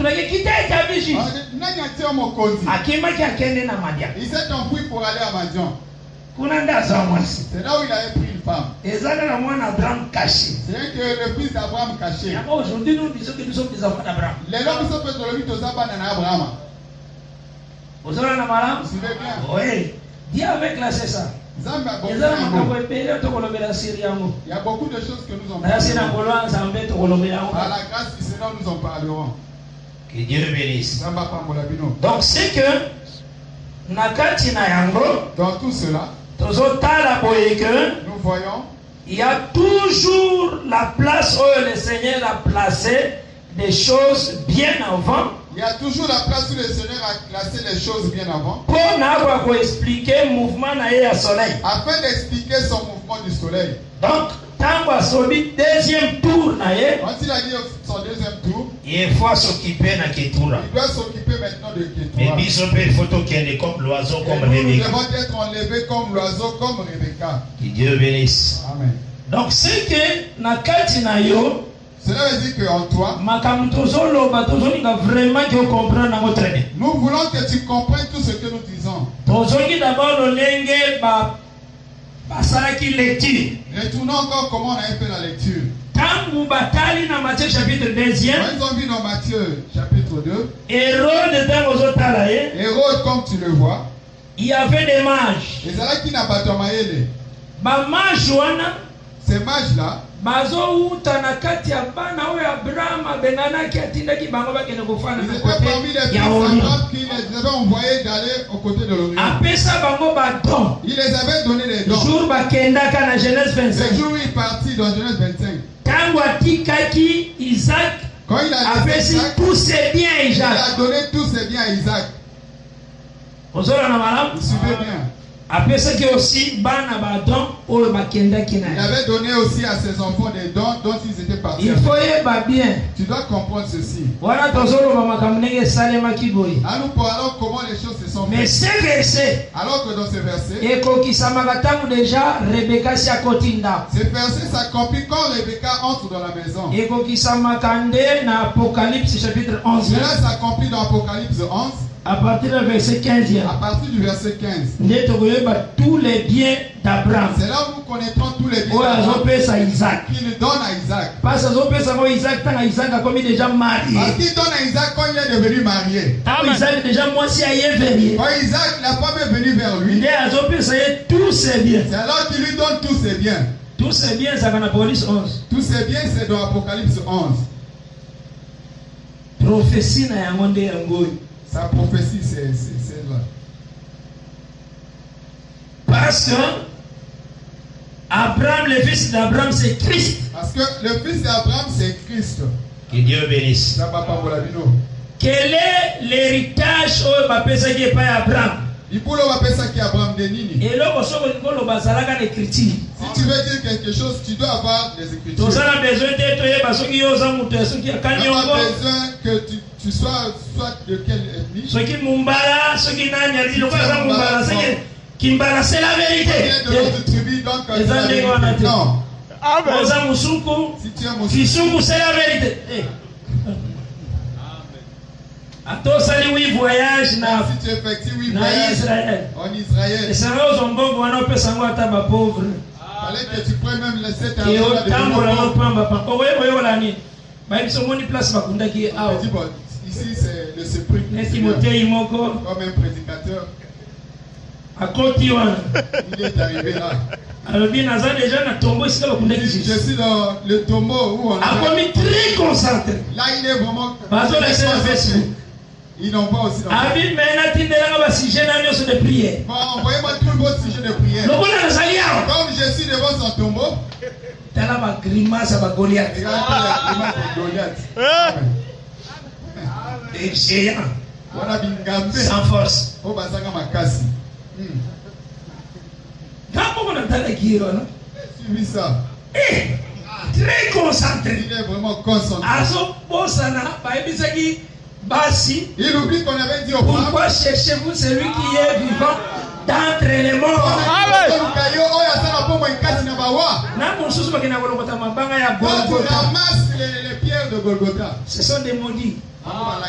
S3: s'est enfui pour aller à Madian. C'est là où il avait pris une femme. C'est que le fils d'Abraham caché.
S5: Aujourd'hui, nous disons que nous sommes des enfants d'Abraham.
S3: Les hommes sont peut-être le mythe d'Abraham.
S5: Vous savez bien? Oui. Dis avec la c'est ça.
S3: Il y a beaucoup de choses que nous en parlons. Par la grâce du Seigneur, nous en parlerons.
S4: Que Dieu le bénisse.
S5: Donc c'est que
S3: dans tout cela,
S5: nous
S3: voyons
S5: il y a toujours la place où le Seigneur a placé des choses bien avant.
S3: Il y a toujours la place où le Seigneur a placé les choses bien avant.
S5: Pour expliquer le mouvement du soleil.
S3: Afin d'expliquer son mouvement du soleil.
S5: Donc, quand deuxième tour,
S3: quand il a dit son deuxième tour,
S4: il faut s'occuper de Ketura.
S3: Il doit s'occuper maintenant de Ketura.
S4: Mais il faut qu'il comme l'oiseau, comme
S3: Rebecca. Nous
S4: Rebecca.
S3: devons être enlevés comme l'oiseau, comme Rebecca.
S4: Que Dieu bénisse.
S3: Amen.
S5: Donc, c'est que Nakati na yo.
S3: Cela veut dire qu'en toi,
S5: nous
S3: voulons que tu comprennes tout ce que nous disons. Retournons encore comment on a fait la lecture. Quand ils ont vu dans Matthieu chapitre 2, Hérode, comme tu le vois,
S5: il y avait des mages.
S3: Et c'est là qu'il n'a pas tombé. Ces mages-là, ils étaient parmi les fils d'Abraham qui les avaient envoyés d'aller aux côtés de l'Orient. Il les avait donné des dons. Le jour où il est parti dans Genèse 25. Quand il a laissé Isaac,
S5: tous ses biens à
S3: Isaac, il a donné tous ses biens à Isaac. Vous suivez bien.
S5: Après ça, il aussi il avait
S3: donné aussi à ses enfants des dons dont ils étaient partis.
S5: Il faut bien.
S3: Tu dois comprendre ceci.
S5: Voilà, nous
S3: parlons comment les choses se sont faites.
S5: Mais ces versets,
S3: alors que dans ces versets, ces versets s'accomplissent quand Rebecca entre dans la maison. Cela s'accomplit dans Apocalypse 11.
S5: À partir du verset 15.
S3: À partir du verset 15.
S5: Tous les biens d'Abraham.
S3: C'est là où nous connaîtrons tous les biens d'Abraham qu'il donne à Isaac.
S5: Parce qu'il déjà marié.
S3: Parce qu'il donne à Isaac quand il est devenu marié.
S5: Quand Isaac déjà
S3: quand Isaac, la femme est venue vers lui.
S5: Tous ses biens.
S3: C'est alors qu'il lui donne tous ses biens.
S5: Tous ses biens, c'est dans Apocalypse 11.
S3: Tous ses biens, c'est dans Apocalypse 11.
S5: Prophétie na yangonde yangoy.
S3: Sa prophétie, c'est là.
S5: Parce que Abraham, le fils d'Abraham, c'est Christ.
S3: Parce que le fils d'Abraham, c'est Christ.
S4: Que Dieu bénisse.
S3: Quel
S5: est l'héritage au Bapesa qui est pas Abraham?
S3: Et là, si
S5: tu
S3: veux dire quelque chose, tu dois avoir les Écritures. Tu n'as pas besoin que tu sois soit de quelle ethnie.
S5: C'est la vérité.
S3: De notre tribu, donc
S5: non.
S3: Si tu es musulman,
S5: c'est la vérité. Atosali oui voyage na
S3: si tu effectues oui voyage
S5: Israël.
S3: En Israël.
S5: Et ça va aux ombongo wana pesa ngo ata ba pauvre.
S3: Fallait que tu prennes même les 7 ans
S5: de tambola no pamba pa. Owe wala ni. Ba biso moni place bakunda ki a.
S3: Ici c'est le sepri.
S5: Timothée moko
S3: comme un prédicateur.
S5: À côté wana.
S3: Il est arrivé là.
S5: Alors bien naza déjà na tombeau ici bakunda ki.
S3: Je suis dans le tombeau où on
S5: a commis très concentré.
S3: Là il est vraiment
S5: bazo la scène Facebook.
S3: Ils n'ont pas aussi.
S5: Abi mena tindela ba sujet na nyoso de prière.
S3: Bon, envoyez-moi tout le beau sujet de prière. Comme je suis devant son tombeau,
S5: tala ba grimace ba Goliath. Et géant. Sans force.
S3: Oh bazanga makasi.
S5: Comment on entend la guiro, non?
S3: Suivi ça.
S5: Très concentré.
S3: Il est vraiment concentré.
S5: Aso bosana ba ebisaki Basi,
S3: il oublie qu'on avait dit au
S5: pourquoi cherchez-vous celui qui est vivant d'entre les morts?
S3: Tu ramasses les pierres de Golgotha.
S5: Ce sont des maudits.
S3: D'autres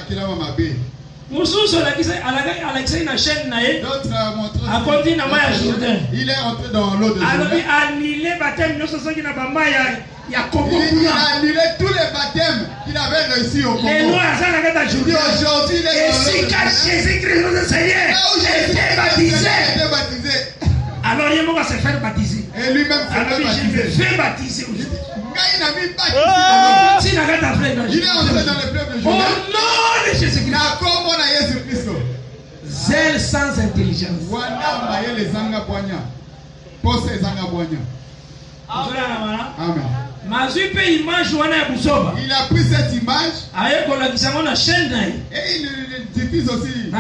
S3: il est entré dans l'eau de Jourdain. Il a annulé tous les baptêmes qu'il avait reçus au Congo. Aujourd'hui, il est dans
S5: Jésus-Christ, notre Seigneur, était baptisé. Alors il va se faire baptiser.
S3: Et lui-même
S5: se fait baptiser.
S3: Il n'a mis pas
S5: il est entré
S3: dans le fleuve de Jourdain.
S5: Au nom de Jésus-Christ. Zèle sans intelligence.
S3: Amen.
S5: Il
S3: a pris cette image et il diffuse aussi sa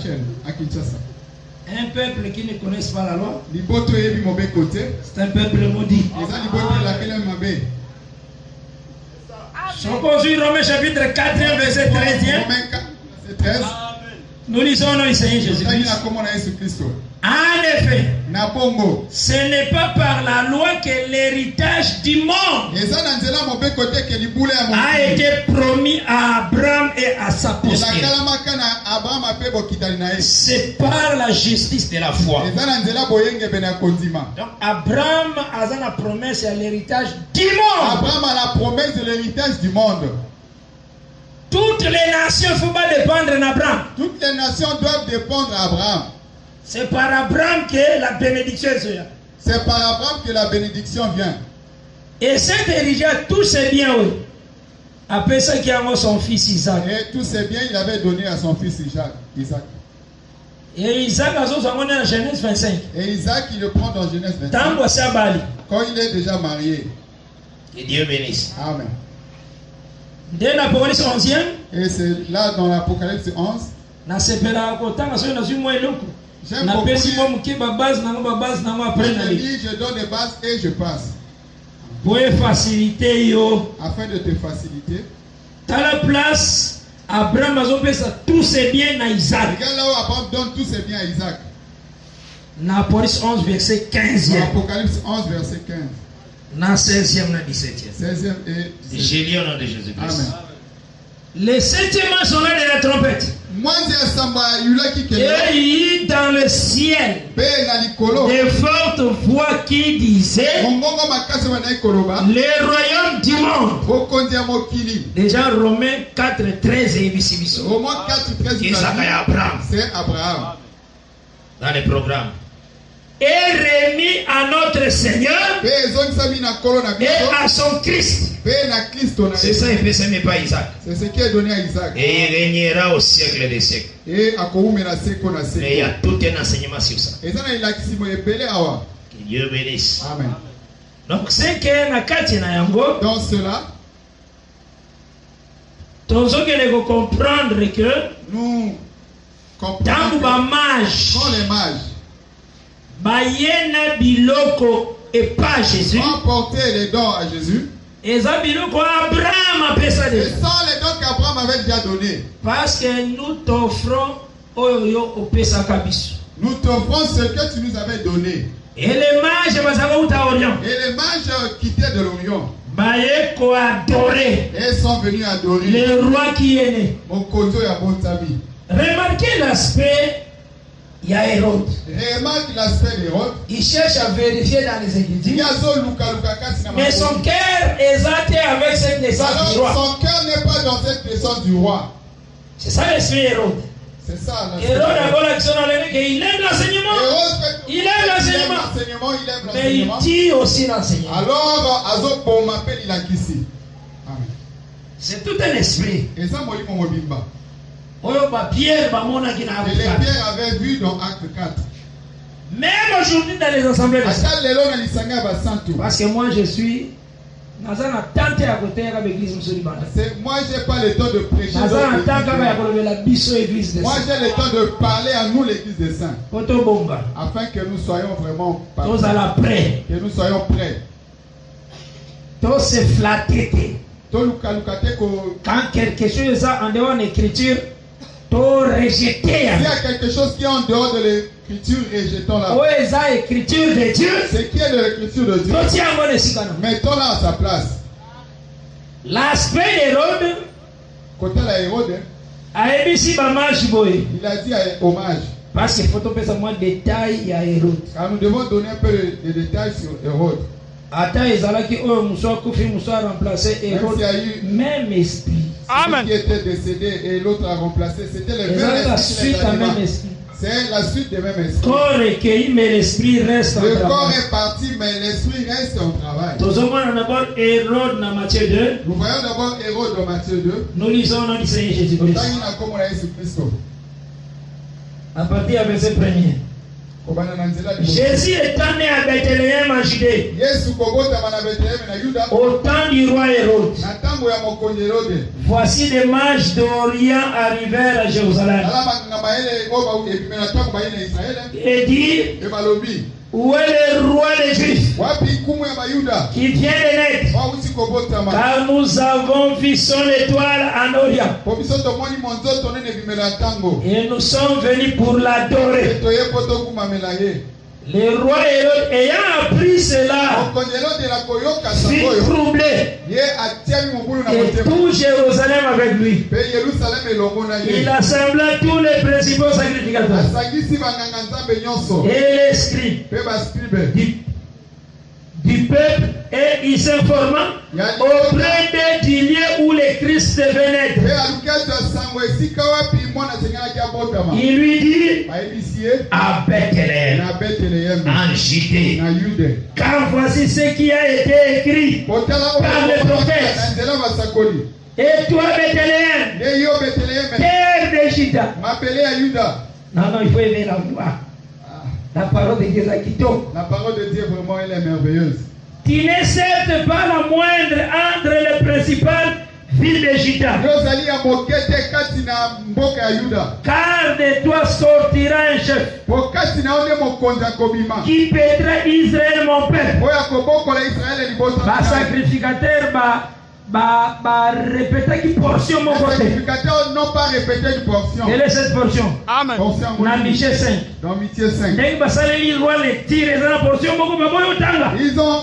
S3: chaîne à Kinshasa.
S5: Un peuple qui ne connaît pas la loi,
S3: c'est
S5: un peuple maudit. Romains chapitre 4, verset 13. Nous lisons notre Seigneur Jésus-Christ. En effet, ce n'est pas par la loi que l'héritage du monde a été promis à Abraham et à sa postérité. C'est par la justice de la foi. Donc Abraham a la promesse à l'héritage du monde.
S3: Abraham a la promesse de l'héritage du monde.
S5: Toutes les nations ne faut pas dépendre d'Abraham.
S3: Toutes les nations doivent dépendre d'Abraham.
S5: C'est par Abraham que la bénédiction vient.
S3: C'est par Abraham que la bénédiction vient.
S5: Et cet héritage, tous ces biens, oui. Après ça, qui a son fils Isaac.
S3: Et tous ces biens, il avait donné à son fils Isaac.
S5: Et Isaac a son dans Genèse 25.
S3: Et Isaac, il le prend dans Genèse 25. Quand il est déjà marié.
S5: Que Dieu bénisse.
S3: Amen.
S5: Dès l'Apocalypse 11e.
S3: Et c'est là dans l'Apocalypse 11. J'aime beaucoup. Je donne des bases et je passe.
S5: Pour faciliter
S3: afin de te faciliter.
S5: À la place, Abraham a tous ses biens à Isaac.
S3: Regarde là où Abraham donne tous ses biens à Isaac.
S5: L'Apocalypse 11 verset 15.
S3: L'Apocalypse 11 verset 15.
S5: Dans 16e, dans 17e.
S3: 16e et 17e.
S5: J'ai lu au nom de Jésus-Christ.
S3: Amen.
S5: Les 7e sont là de la trompette. Et dans le ciel, des fortes voix qui disaient: les royaumes du monde. Déjà Romains 4, 13 et
S3: Romains 4, 13 c'est Abraham.
S5: Dans les programmes. Et remis à notre Seigneur et à son Christ. C'est ça, il fait s'aimer pas Isaac.
S3: C'est ce qui est donné à Isaac.
S5: Et il régnera au siècle des siècles.
S3: Et
S5: il y a tout un enseignement sur ça.
S3: Que
S5: Dieu bénisse.
S3: Amen.
S5: Donc c'est que
S3: dans cela,
S5: nous devons comprendre que
S3: nous
S5: comprenons
S3: quand les mages
S5: Bayena biloko et pas Jésus.
S3: Emporter les dons à Jésus.
S5: Et ça biloko Abraham a fait ça déjà.
S3: Ce sont les dons qu'Abraham avait déjà donnés.
S5: Parce que nous t'offrons oyo au pesa kabisu.
S3: Nous t'offrons ce que tu nous avais donné.
S5: Et les mages bazaka Orient.
S3: Et les mages quittaient de l'Orient.
S5: Bayeko adorer.
S3: Et sont venus adorer
S5: le roi qui est né.
S3: Mokozo ya Bontami.
S5: Remarquez l'aspect. Il y a Hérode.
S3: Remarque l'aspect d'Hérode.
S5: Il cherche à vérifier dans les Écritures. Mais son cœur est athée avec cette naissance du roi.
S3: Son cœur n'est pas dans cette naissance du roi.
S5: C'est ça l'esprit Hérode.
S3: C'est ça l'esprit.
S5: Hérode a l'action dans le il aime l'enseignement. Il aime l'enseignement. Mais il dit aussi l'enseignement.
S3: Alors, Azo pour m'appeler il a qu'ici.
S5: C'est tout un esprit.
S3: Et ça, moi, Mobimba.
S5: Et les pierres
S3: avaient vu dans Acte 4.
S5: Même aujourd'hui dans les assemblées de saints. Parce que moi je suis moi
S3: j'ai pas le temps de prêcher. Moi j'ai le temps de parler à nous l'église des saints. Afin que nous soyons vraiment
S5: prêts.
S3: Que nous soyons prêts.
S5: Tous se flatter. Quand quelque chose est en dehors de l'écriture, rejeter.
S3: S'il y a quelque chose qui est en dehors de l'écriture, rejetons-la.
S5: L'écriture de Dieu.
S3: Ce qui est de l'écriture de Dieu, mettons-la à sa place.
S5: L'aspect d'Hérode a émis
S3: il a dit hommage.
S5: Parce qu'il faut tomber sur moins de détails à Hérode.
S3: Car nous devons donner un peu de détails sur Hérode.
S5: Attends, Ezalaki, Moussa remplacé Hérode, même esprit.
S3: Amen. Celui qui était décédé et l'autre a remplacé, c'était le même esprit. C'est la suite des mêmes esprits.
S5: Corps recueilli, mais l'esprit reste en travail.
S3: Le corps est parti, mais l'esprit reste en travail.
S5: Nous voyons d'abord Hérode dans Matthieu 2.
S3: Nous voyons d'abord Hérode dans Matthieu 2.
S5: Nous lisons dans le Seigneur Jésus-Christ. À partir du verset 1er. Jésus étant né à Bethléem en Judée, au temps du roi Hérode, voici des mages d'Orient arrivèrent à Jérusalem et dirent: où est le roi des Juifs qui vient de naître? Car nous avons vu son étoile en Orient et nous sommes venus pour l'adorer. Le roi Hérode, ayant appris cela, fut troublé, et tout Jérusalem avec lui. Il assembla tous les principaux sacrificateurs et les scribes du peuple, et il s'informa auprès du lieu où le Christ devait naître. Il lui dit: à Bethléem, en Judée, car voici ce qui a été écrit par le prophète. Et toi, Bethléem, terre de Juda. Non, il faut aimer la voix. La parole de Dieu est kitoko.
S3: La parole de Dieu vraiment elle est merveilleuse.
S5: Tu n'es certes pas la moindre entre les principales villes de Juda. Car de toi sortira un chef qui pètera Israël mon peuple. Ma sacrificateur répéter qui portion mon côté.
S3: Sacrificateurs n'ont pas répété une portion.
S5: Quelle est cette portion?
S3: Amen.
S5: Dans Michée 5.
S3: Dans Michée 5. Ils ont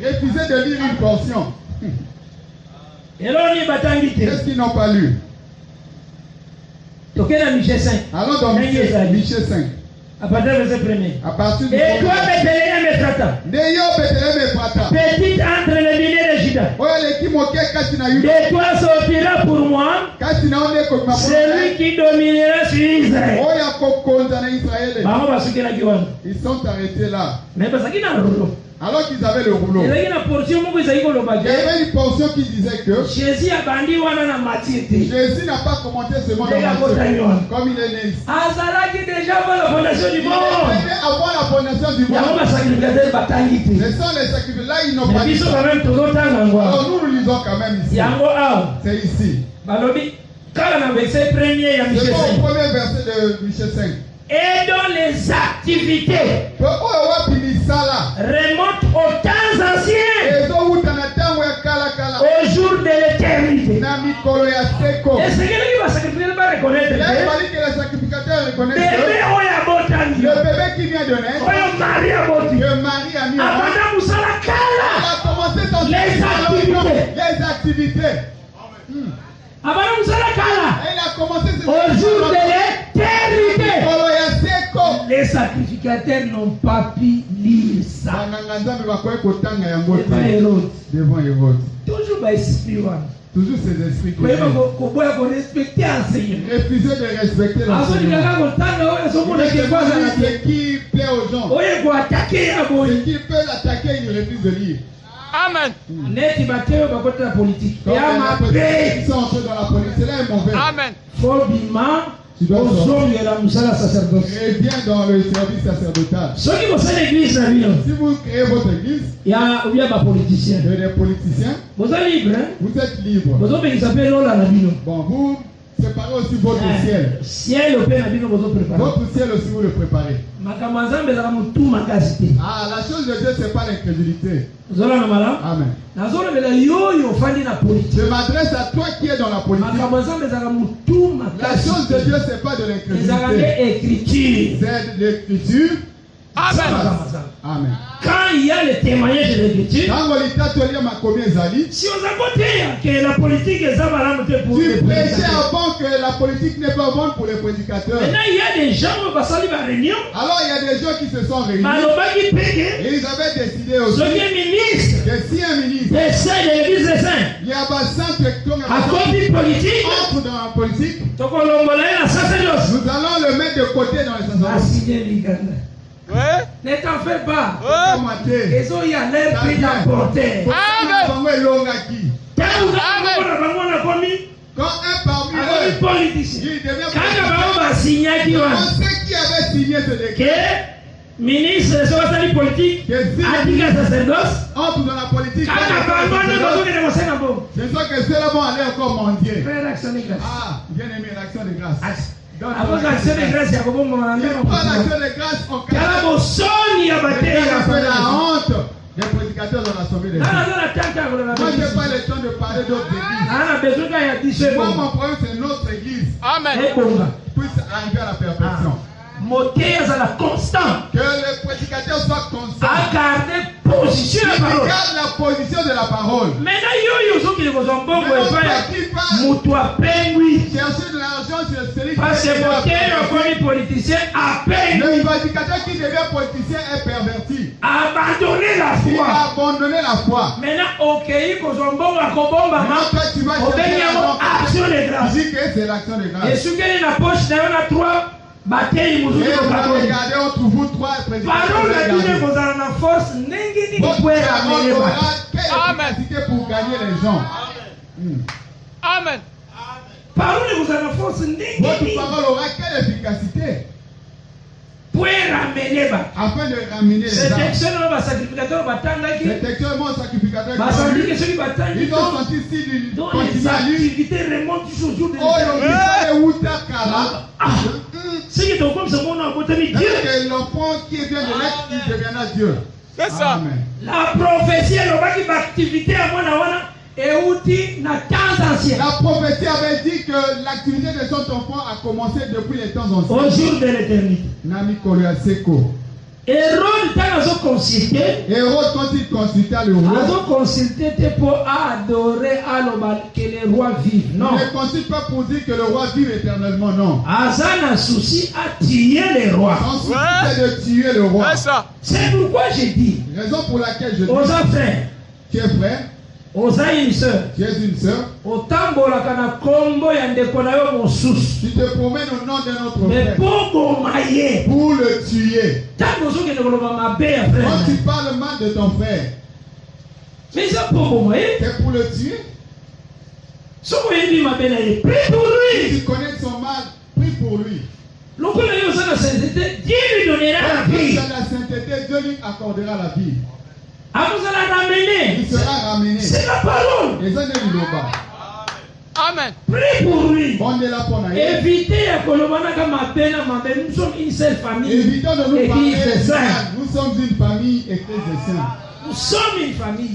S3: refusé de lire une portion. Qu'est-ce qu'ils n'ont pas lu? Allons dans Michée 5.
S5: À partir du verset 1er. Et toi, Bethléem Ephrata, petite entre les milliers de Juda, de toi sortira pour moi celui qui dominera sur Israël.
S3: Ils sont arrêtés là. Alors qu'ils avaient le rouleau. Il y avait une portion qui disait que Jésus n'a pas commenté seulement dans la terre, comme il est né ici.
S5: Déjà avant la fondation du monde.
S3: Avant la fondation du monde. Ce sont les sacrificateurs. Là, ils n'ont pas dit ça. Alors nous lisons quand même ici. C'est ici. C'est le premier verset de Michée 5.
S5: Et dont les activités remontent aux temps anciens, au jour de l'éternité. Et c'est quelqu'un qui va sacrifier, il va reconnaître
S3: le bébé qui vient de naître, que Marie a mis les activités. Il a commencé
S5: au jour de l'éternité. Les sacrificateurs n'ont pas pu lire ça.
S3: Devant Hérode.
S5: Toujours l'esprit.
S3: Toujours ces esprits qui refusaient de respecter l'enseignement. Ce qui plaît aux gens. Ce qui peut l'attaquer, il refuse de lire.
S5: Amen.
S3: Ils sont entrés dans la politique. Cela est mauvais.
S5: Amen.
S3: Tu dois reviens dans le service sacerdotal. Si vous créez votre église,
S5: il y a des politiciens.
S3: Des politiciens.
S5: Vous êtes libre.
S3: Vous êtes libre. Bon, vous séparez aussi votre ciel. Votre ciel aussi vous le préparez. Ah, la chose de Dieu, c'est pas l'incrédulité. Amen. Je m'adresse à toi qui es dans la politique. La chose de Dieu, c'est pas de l'incrédulité. C'est l'écriture. Amen.
S5: Quand il y a le témoignage de l'écriture, si on a voté que la politique est pour
S3: tu prêchais avant que la politique n'est pas bonne pour les prédicateurs.
S5: Maintenant, il y a des gens qui vont à réunion.
S3: Alors, il y a des gens qui se sont réunis. Et ils avaient décidé aussi que si un ministre il y a pas simple
S5: politique
S3: entre dans la politique, nous allons le mettre de côté dans les sacerdoces.
S5: Ne t'en fais pas. Ils ont eu l'air pris d'apporter.
S3: Quand un parmi eux,
S5: politicien,
S3: il devient
S5: quand signé
S3: on sait qui avait signé ce décret.
S5: Ministre de politique, a dit que sacerdoce
S3: entre dans la politique. C'est ça que ceux-là vont aller encore mendier. Ah, bien aimé, l'action de grâce.
S5: Avant l'action de grâce, il y a beaucoup de
S3: l'action de grâce, on fait la honte des prédicateurs dans l'assemblée des gens. Moi, je n'ai pas le temps de parler d'autres églises. Moi, mon problème, c'est notre église.
S5: Amen.
S3: Puisse arriver à la perfection. Que les prédicateurs soient constants.
S5: À garder position
S3: de la parole. Garde la position de la parole.
S5: Maintenant,
S3: chercher de l'argent sur celui qui
S5: parce que politicien a peine.
S3: Le prédicateur qui devient politicien est perverti.
S5: Abandonner la foi.
S3: Il a abandonné la foi.
S5: Maintenant,
S3: tu vas
S5: action de grâce.
S3: Tu dis que c'est l'action de grâce.
S5: Et ce qui est dans la poche, il y a trois.
S3: Et vous regardez entre vous trois prédicateurs. Quelle pour gagner les gens.
S5: Amen. Parole vous en force.
S3: Votre parole aura quelle efficacité?
S5: Pour ramener
S3: afin de ramener les
S5: âmes.
S3: C'est
S5: textuellement sacrificateur
S3: sacrificateur.
S5: Ils
S3: ont senti si
S5: dont les activités remontent jusqu'au jour de ce qui est comme ce monde a voté Dieu.
S3: L'enfant qui vient de l'être, il deviendra Dieu.
S5: C'est ça. Amen. La prophétie, elle aura une activité à mon awana et outil na temps ancien.
S3: La prophétie avait dit que l'activité de son enfant a commencé depuis les temps anciens.
S5: Au jour de l'éternité.
S3: Nami Koloaseko.
S5: Hérode, quand il
S3: consultait le roi,
S5: il consultait pour adorer que le roi vive. Non.
S3: Il ne consulte pas pour dire que le roi vive éternellement, non.
S5: Azan a souci à tuer le roi.
S3: Son souci c'est de tuer le roi.
S5: C'est pourquoi j'ai dit.
S3: Raison pour laquelle je dis.
S5: Aux frères.
S3: Tu es frère.
S5: Oza une sœur.
S3: Tu es une sœur.
S5: Otambola kana kombo ya ndeko na yo mosusu.
S3: Tu te promènes au nom de notre frère.
S5: Mais
S3: pour le tuer.
S5: Quand
S3: tu parles mal de ton frère.
S5: Mais c'est pour
S3: le tuer.
S5: Prie pour lui.
S3: Si tu connais son mal, prie pour lui.
S5: Dieu lui donnera la vie.
S3: Dans la sainteté, Dieu lui accordera la vie.
S5: Il
S3: sera ramené.
S5: C'est la parole.
S3: Amen.
S5: Prie pour lui.
S3: Évitez
S5: nous sommes une seule famille.
S3: Évitons de nous parler. Nous sommes une famille église des saints.
S5: Nous sommes une famille.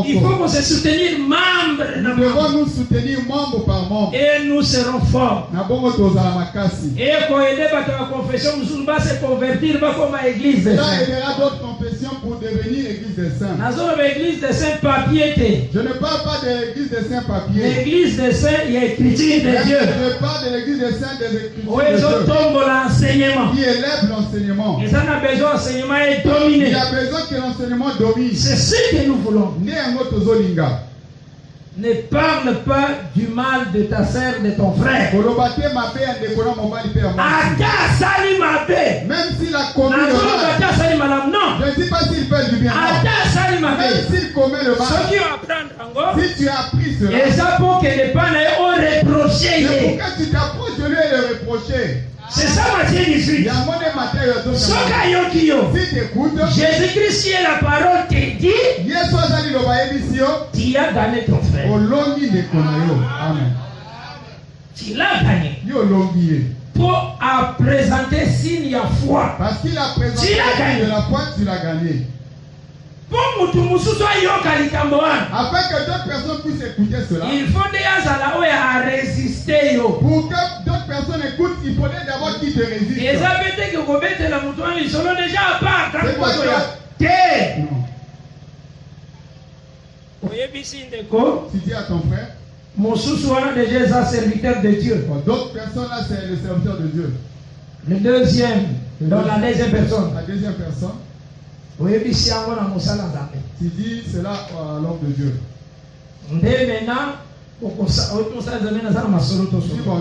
S3: Il
S5: faut qu'on se soutenir membre.
S3: Nous devons nous soutenir membre par membre.
S5: Et nous serons forts. Et qu'on aide la confession, nous allons se convertir comme l'église des saints.
S3: Là, il y aura d'autres confessions pour devenir l'église des saints.
S5: Dans l'église des saints papier.
S3: Je ne parle pas de l'église des saints papier.
S5: L'église des saints, il y a écriture de Dieu.
S3: Je parle de l'église des saints des écritures
S5: de Dieu. L'enseignement.
S3: Qui élève l'enseignement.
S5: Et ça a besoin l'enseignement est dominé.
S3: Il y a besoin que l'enseignement domine.
S5: C'est ce que nous voulons. Ne parle pas du mal de ta sœur, de ton frère.
S3: Même s'il a commis le mal.
S5: Non.
S3: Je ne dis pas s'il fait du bien. Même s'il commet le mal. Si tu as appris cela.
S5: Et ça pour que les pannes aient reproché.
S3: C'est pourquoi tu t'approches de lui et le reprocher.
S5: C'est ça Matthieu 18.
S3: Si tu écoutes,
S5: Jésus-Christ qui est la parole te dit, tu as gagné ton frère.
S3: Amen.
S5: Tu l'as gagné. Pour présenter signe à foi.
S3: Parce qu'il a présenté de la foi, tu l'as gagné.
S5: Afin que
S3: d'autres personnes puissent écouter cela.
S5: Il faut résister.
S3: Pour que d'autres personnes écoutent, il faudrait d'abord quitter
S5: te résistent.
S3: Et ça veut dire que vous mettez la mouton, ils sont déjà à part.
S5: C'est pas ça. Tu dis à ton frère,
S3: mon sous a déjà un serviteur de Dieu.
S5: D'autres personnes là, c'est le serviteur de Dieu.
S3: Le deuxième, dans la deuxième personne.
S5: La deuxième personne. Tu dis cela à l'homme de Dieu. Bon,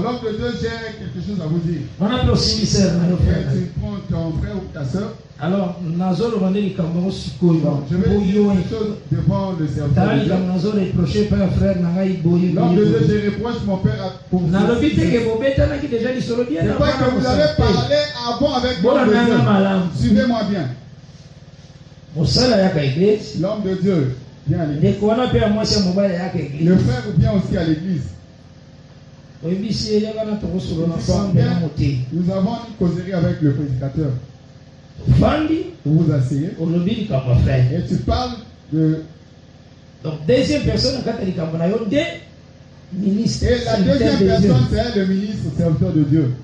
S5: l'homme de Dieu, j'ai quelque chose à vous dire. Tu prends ton frère ou ta soeur.
S3: Alors,
S5: je vais dire quelque chose devant le serviteur de Dieu. L'homme de Dieu, je reproche mon père pour vous. C'est pas que vous avez parlé avant avec l'homme de Dieu. Suivez-moi bien. L'homme de Dieu. Bien à l'église. Le frère vient aussi à l'église. Nous avons une causerie avec le prédicateur. Vous vous asseyez. Et tu parles de.
S3: Donc, deuxième personne, ministre.
S5: Et la deuxième personne, c'est le ministre, serviteur de Dieu.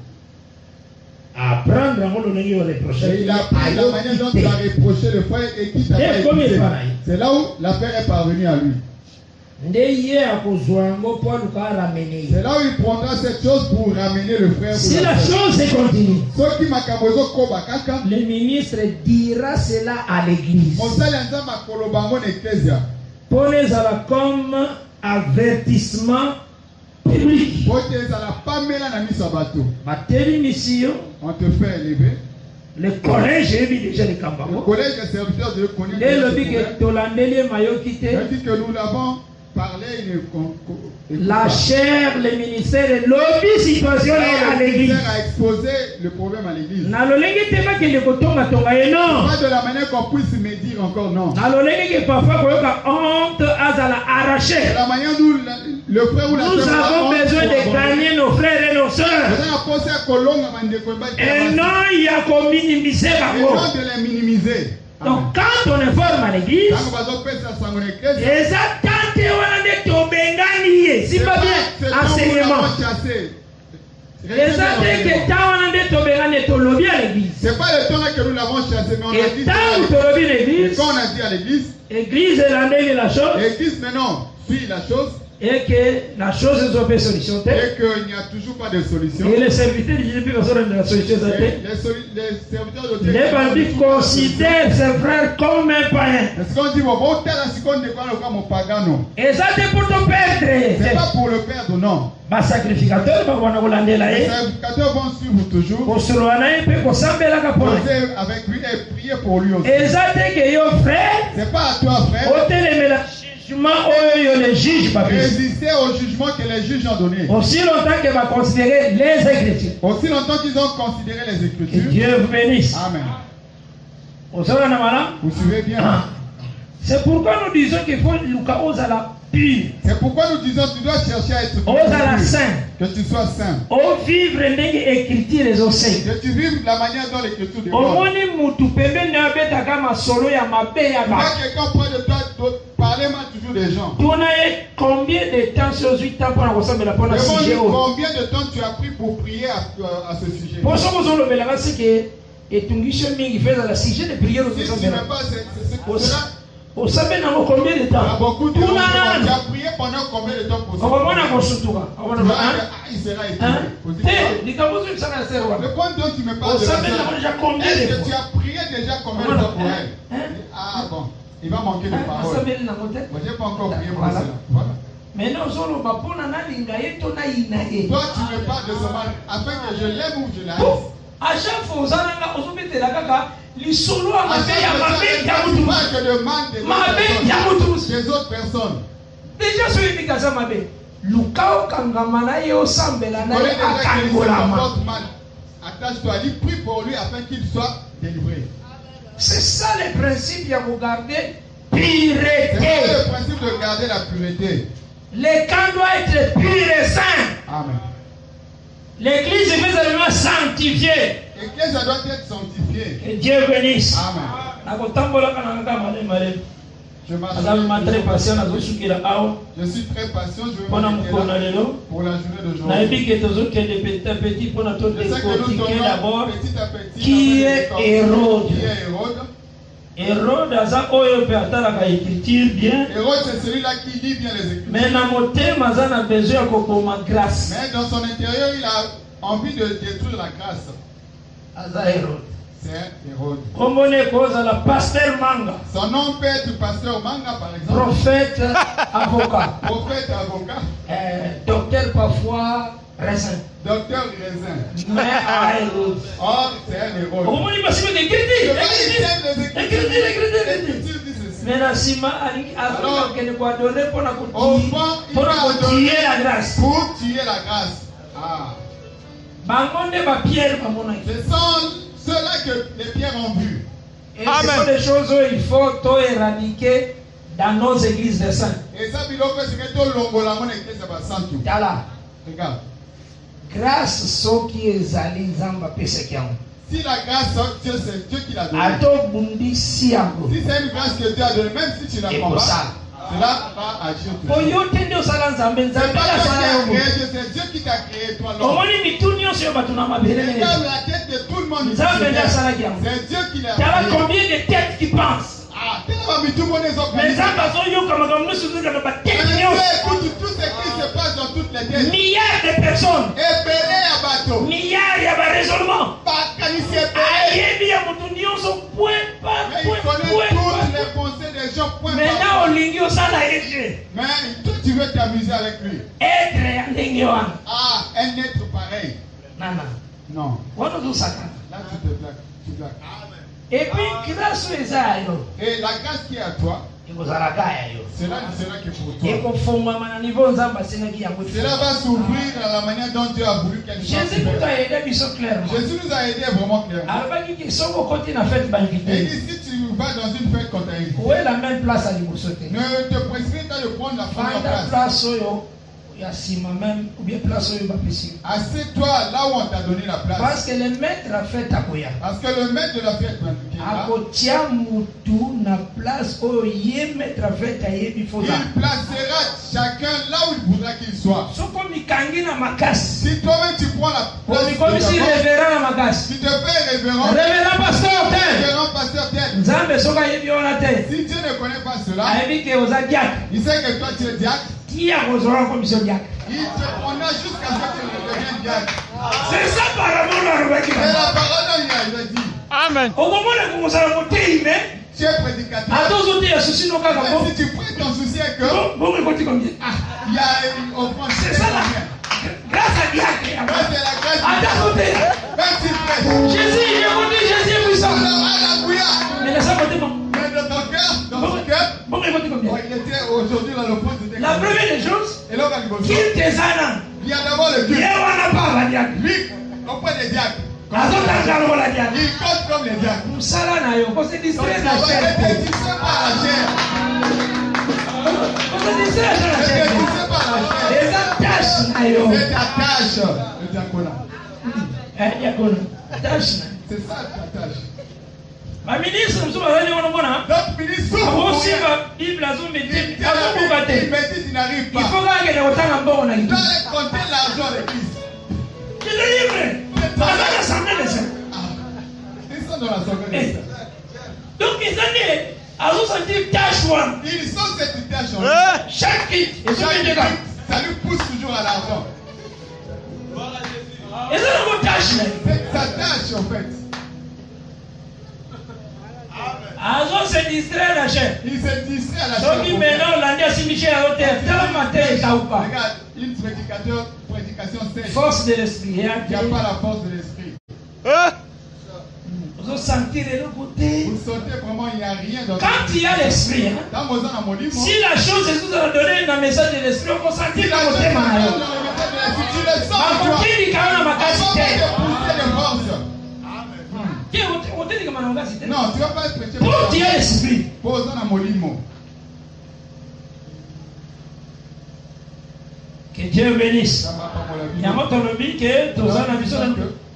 S3: Apprendre à
S5: reprocher. Il a appris la manière dont il a reproché le frère et qui t'a pas écouté. C'est là où l'affaire est parvenue à lui. C'est là où il prendra cette chose pour ramener le frère.
S3: Si la chose est continue,
S5: le
S3: ministre dira cela à l'église. Prenez-la comme avertissement public.
S5: On te fait élever.
S3: Le collège, j'ai vu déjà les campagnes.
S5: Le collège des serviteurs de Dieu connaît.
S3: Il dit
S5: que nous l'avons parlé.
S3: La chair, le ministère, l'objet situation à l'église.
S5: Le ministère a exposé le problème à l'église.
S3: Pas
S5: de la manière qu'on puisse me dire encore non.
S3: Honte à la arracher.
S5: La manière dont le frère ou la
S3: nous avons besoin de gagner nos frères et nos sœurs. Et non, il y a qu'à minimiser.
S5: Et non de les minimiser.
S3: Donc quand on est forme à l'église, les attentes si pas bien enseignement. Les attentes que tant on a dit à l'église.
S5: C'est pas le temps que nous l'avons chassé, mais on a dit
S3: quand
S5: on a dit à l'église.
S3: L'église est la chose.
S5: L'église maintenant suit la chose.
S3: Et que la chose est une solution.
S5: Et qu'il n'y a toujours pas de solution.
S3: Et les serviteurs de Jésus de la solution.
S5: Les serviteurs de Dieu.
S3: Les bandits considèrent ses frères comme un païen.
S5: Est-ce qu'on dit, bon, tel seconde n'est pas mon pagano.
S3: Et ça c'est pour te perdre.
S5: C'est pas pour le perdre, non.
S3: Les sacrificateurs vont
S5: suivre toujours. Avec lui et prier pour lui aussi.
S3: Et ça c'est que yo frère.
S5: C'est pas à toi, frère. Résister au jugement que les juges ont donné.
S3: Aussi longtemps qu'ils vont considérer les Écritures.
S5: Aussi longtemps qu'ils ont considéré les Écritures.
S3: Que Dieu vous bénisse.
S5: Amen.
S3: Vous
S5: suivez bien.
S3: C'est pourquoi nous disons qu'il faut la pure.
S5: C'est pourquoi nous disons que tu dois chercher à être pur. Que tu sois saint.
S3: Vivre l'écriture les océans.
S5: Que tu vives la manière dont l'écriture
S3: demande.
S5: Quelqu'un près de toi parler mal toujours des gens.
S3: Combien de temps sur 8 ans pour ressembler la bonne sujet?
S5: Combien de temps tu as pris pour prier à ce sujet?
S3: Pour ça, vous avez le c'est que et tu me fait dans la sujet de prière.
S5: Si tu n'as pas c'est cela.
S3: Vous savez dans combien de temps?
S5: Beaucoup de temps. Tu as prié pendant combien de temps pour ça? Il sera étonné. Le point dont tu me parles de la est-ce que tu as prié déjà combien de temps pour elle? Ah bon. Il va manquer de parole. Moi, je n'ai pas encore prié pour cela. Voilà.
S3: Mais non, toi,
S5: tu me parles de ce mal afin que je l'aime ou je la haïsse.
S3: À chaque fois, vous avez les
S5: autres personnes.
S3: Déjà, sur les Mikazamabe, Lukao Kangamana et Osambelana et Akangolama.
S5: Attache-toi, prie pour lui afin qu'il soit délivré.
S3: C'est ça le principe de vous garder pureté.
S5: C'est le principe de garder la pureté.
S3: Le camp doit être pur et saint.
S5: Amen.
S3: L'église est seulement sanctifiée.
S5: L'église doit être sanctifiée.
S3: Que Dieu bénisse.
S5: Amen.
S3: Je suis très patient, je suis très patient, je vais m'arrêter là pour la journée d'aujourd'hui. Je sais que nous tombons d'abord petit à petit.
S5: Qui est Hérode?
S3: Hérode, c'est celui-là qui lit bien les Écritures. Mais dans son intérieur, il a envie de détruire la grâce. C'est Hérode. Son nom peut être pasteur Manga, par exemple.
S5: Prophète, avocat.
S3: Prophète, avocat.
S5: Docteur parfois, raisin.
S3: Docteur raisin.
S5: Mais Hérode.
S3: Or, c'est un Hérode.
S5: Mais la Sima a donné pour
S3: tuer la grâce. Pour tuer la grâce. Ah. Ce sont ceux-là que les pierres ont vu.
S5: Et ce sont des choses qu'il faut éradiquer dans nos églises de saints.
S3: Et ça, c'est que tout le monde a église de saint. Regarde.
S5: Grâce ceux qui est allé zamba pesekiam.
S3: Si la grâce, c'est Dieu qui l'a donnée.
S5: Si
S3: c'est une grâce que Dieu a donnée, même si tu la prends pas, cela va agir toujours. C'est Dieu qui t'a créé, toi, l'homme. Regarde la tête de tout le monde. C'est Dieu qui l'a créé.
S5: Combien de têtes qui pensent?
S3: Mais ça, écoute tout ce qui se passe dans toutes les têtes.
S5: Milliards de personnes. Milliards de raisonnements.
S3: Mais il connaît toutes les pensées des gens.
S5: Maintenant,
S3: mais toi, tu veux t'amuser avec lui.
S5: Un
S3: être pareil. Non. Là, tu te blagues.
S5: Et puis, grâce aux Isaïe.
S3: Et la grâce qui est à toi, cela ne sera que pour toi. Cela va s'ouvrir dans la manière dont Dieu a voulu qu'elle soit.
S5: Jésus nous a aidé clairement.
S3: Jésus nous a aidé vraiment clairement. Et si tu vas dans une fête qu'on t'a invité,
S5: où est la même place à lui?
S3: ne te précipite pas de prendre la première place. Assieds-toi là où on t'a donné la place.
S5: Parce que le maître a fait takoya.
S3: Parce que le maître de la fête il placera chacun là où il voudra qu'il soit. Si toi-même tu prends la place, tu te fais révérend pasteur tel. Si Dieu ne connaît pas cela, il sait que toi tu es diacre. Il te prendra jusqu'à ce que tu deviennes diacre.
S5: C'est ça par rapport à la
S3: Et la parole il a dit.
S5: Amen.
S3: Tu es prédicateur. Si tu prends ton souci avec eux, il y a une offrande.
S5: C'est ça là. Grâce à Dieu.
S3: C'est la grâce.
S5: Jésus, Jésus est puissant. Mais laisse-moi côté bon.
S3: Mais dans ton cœur, il était aujourd'hui dans l'offrande.
S5: La première des choses, qu'il te sana.
S3: Il y a d'abord le Dieu. Lui, auprès des diacres. Il compte comme les diacres.
S5: On se distrait la chair. Les attaches.
S3: C'est ta tâche, le diaconat. C'est ça ta tâche.
S5: Ma ministre,
S3: Notre ministre, il n'arrive pas.
S5: Il faut qu'il
S3: compter l'argent de l'église.
S5: Je le livre. Dans l'assemblée de ça.
S3: Ils sont dans l'assemblée de ça.
S5: Donc ils ont dit, tâche one.
S3: Ils sont cette tâche.
S5: Chaque kit,
S3: ça lui pousse toujours à l'argent.
S5: Et ça, c'est tâche.
S3: C'est sa tâche en fait.
S5: Azon se distrait la chair.
S3: Il se distrait à la chair.
S5: Donc maintenant, l'année à Michel à l'hôtel. Tel matin, il t'a ou pas.
S3: Regarde, une prédication sèche.
S5: Force de l'esprit.
S3: Il n'y a pas la force de l'esprit.
S5: Vous sentez de l'autre côté.
S3: Vous sentez vraiment, il n'y a rien dans
S5: quand il y a l'esprit, hein, si la chose que vous avez donné dans le message de l'esprit, on sentit dans le thème.
S3: Tu le sens. Non, tu ne vas pas être prêché.
S5: Pour dire l'esprit. Que Dieu bénisse. Il y a un autre lobby que tous les gens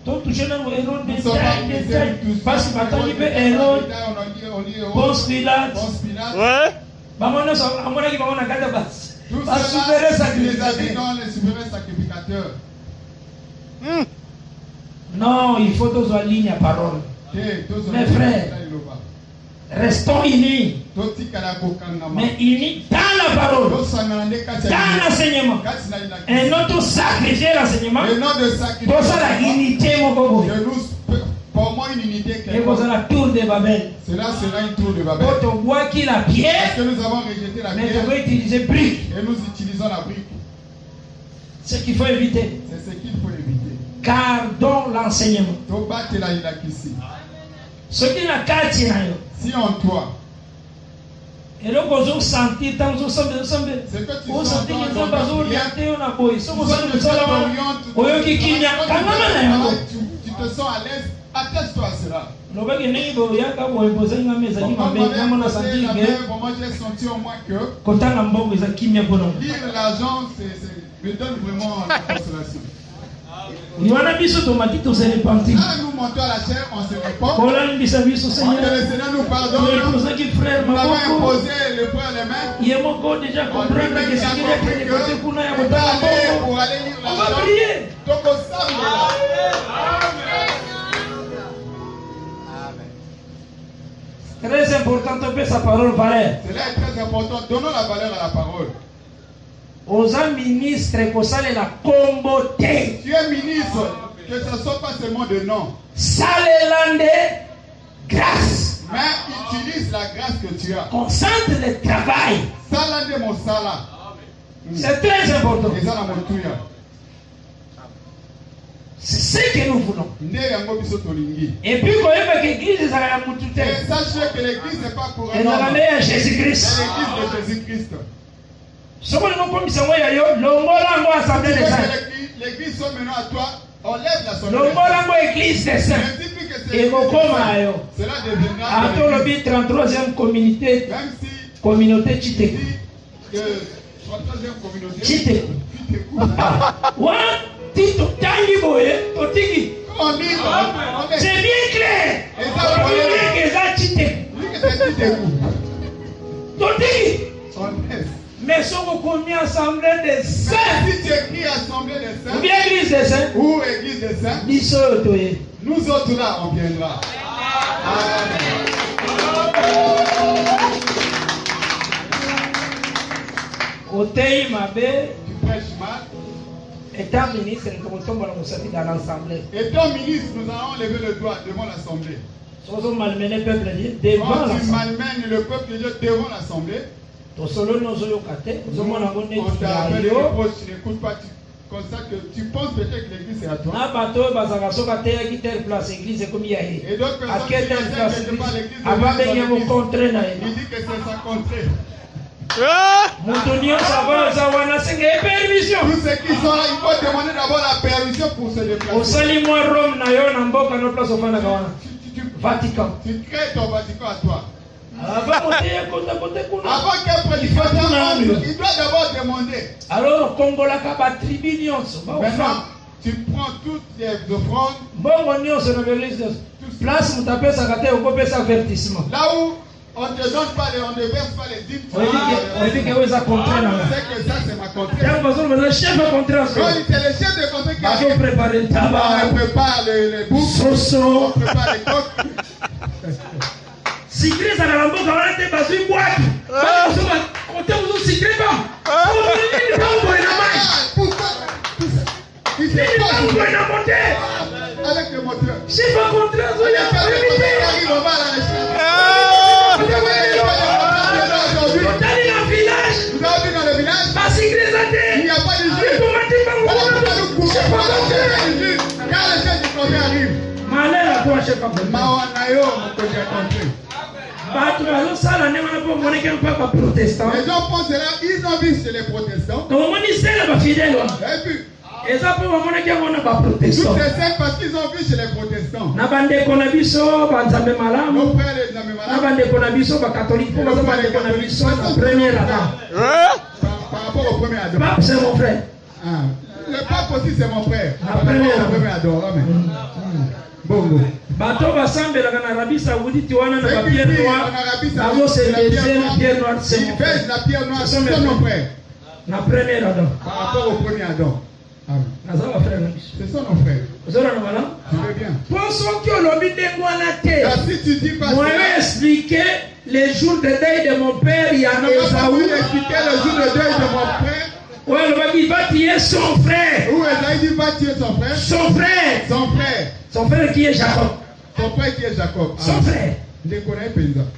S5: tout touché dans le héros des détails. Parce que maintenant il veut héros. Ponce Pilate. Tout cela, les habits dans les souverains sacrificateurs.
S3: Non, il faut tous en ligne à parole. Mes frères, restons unis. Mais unis dans la parole, dans l'enseignement. Et non tout sacrifier l'enseignement. Pour ça la unité, mon bobo.
S5: Formons une unité.
S3: Et vous avez la tour de Babel.
S5: Cela sera une tour de Babel.
S3: Quand on voit qu'il a pierre,
S5: parce que nous avons rejeté la pierre.
S3: Mais on va utiliser brique.
S5: Et nous utilisons la brique.
S3: Ce qu'il faut éviter.
S5: C'est ce qu'il faut éviter.
S3: Car dans l'enseignement. Ce qui n'a qu'à tirer.
S5: Si en toi.
S3: Et là, vous avez senti, vous avez senti que vous avez orienté, on a beau. Si vous avez
S5: tu te sens à l'aise, atteste-toi à cela. Moi, j'ai senti au moins que lire l'argent, me donne vraiment la consolation.
S3: Nous montons
S5: à la chair, on se répand. Le Seigneur nous pardonne. Nous avons imposé le frère les mains.
S3: On va déjà comprendre que c'est
S5: pour aller lire l'argent. Donc on s'arrête là.
S3: Très important de faire sa parole valeur.
S5: Cela est très important. Donnons la valeur à la parole.
S3: Aux ministres, que la comboté.
S5: Tu es ministre, que ce ne soit pas seulement de nom.
S3: Salélande, grâce.
S5: Mais utilise la grâce que tu as.
S3: Concentre le travail.
S5: Salande mon sala.
S3: C'est très important. C'est ce que nous voulons. Et puis, quand même, l'église est à la moutouté.
S5: Et sachez que l'église n'est pas pour un
S3: homme. Elle est à Jésus-Christ.
S5: C'est l'église de Jésus-Christ. L'église sont maintenant à toi. On lève la
S3: église des saints. Et
S5: cela deviendra
S3: le 33e communauté. Communauté Chité.
S5: 33e communauté.
S3: Chité. C'est bien clair. Mais si on commis assemblée des saints,
S5: si tu écris assemblée des saints,
S3: ou bien église des saints,
S5: ou église des saints, nous autres là, on viendra.
S3: Otei Mabé,
S5: tu prêches mal.
S3: Étant ministre, nous sommes dans l'assemblée.
S5: Étant ministre, nous allons lever le doigt devant l'assemblée.
S3: Quand tu malmènes
S5: le peuple de Dieu devant l'assemblée,
S3: on
S5: t'a appelé les reproches, tu n'écoutes pas, comme ça que tu penses peut-être que l'église est à toi. Et d'autres personnes qui n'acceptent pas l'église, il dit que c'est sa contrée. Tous ceux qui sont là, il faut demander d'abord la permission pour se déplacer.
S3: Vatican.
S5: Tu crées ton Vatican à toi.
S3: Avant
S5: qu'un prédicateur, il doit d'abord demander.
S3: Alors, Congola Kaba tribunion.
S5: Maintenant, tu prends toutes les offrandes.
S3: Place, vous tapez sa gâteau, vous coupez sa avertissement.
S5: Là où on ne te donne pas, on ne verse pas les dîmes.
S3: On dit que vous avez contraint.
S5: C'est que ça, c'est ma contrée.
S3: Le chef de contrat.
S5: C'est le chef de contrée qui a
S3: préparé le tabac.
S5: On prépare les bouffes. On prépare les coques.
S3: Si Christ a la boca, on a été basé une boîte. On t'a vous aussi créé pas. Il n'est pas au bout
S5: il n'est pas au bout avec le moteur.
S3: Chef de contrat, vous avez
S5: arrive au bas là. Vous avez vu dans le village. Il n'y a pas de juge. Quand le chef du conseil arrive. Les gens pensent là, ils ont vu chez les protestants. Et puis, toutes les scènes parce qu'ils ont vu chez les protestants. Nos frères les par rapport au premier Adam.
S3: C'est mon frère.
S5: Le pape aussi c'est mon frère. Par rapport au premier Adam. Bongo.
S3: Bato basambela kana Arabie Saoudite wana na pierre noire. Abo c'est la pierre noire c'est mon frère.
S5: La pierre noire c'est mon frère.
S3: Na premier Adam.
S5: Par rapport au premier Adam. Amen.
S3: Ce
S5: sont nos frères.
S3: Vous avez un
S5: tu veux bien.
S3: Pensons que l'homme
S5: si tu dis pas
S3: moi expliquer les jours de deuil de mon père, il y a un
S5: Esaü expliquer le jour de deuil de mon frère.
S3: Ouais, il va tuer son frère.
S5: Où Esaü va tuer son frère?
S3: Son frère.
S5: Son frère.
S3: Son frère qui est Jacob.
S5: Son frère qui est Jacob.
S3: Son frère.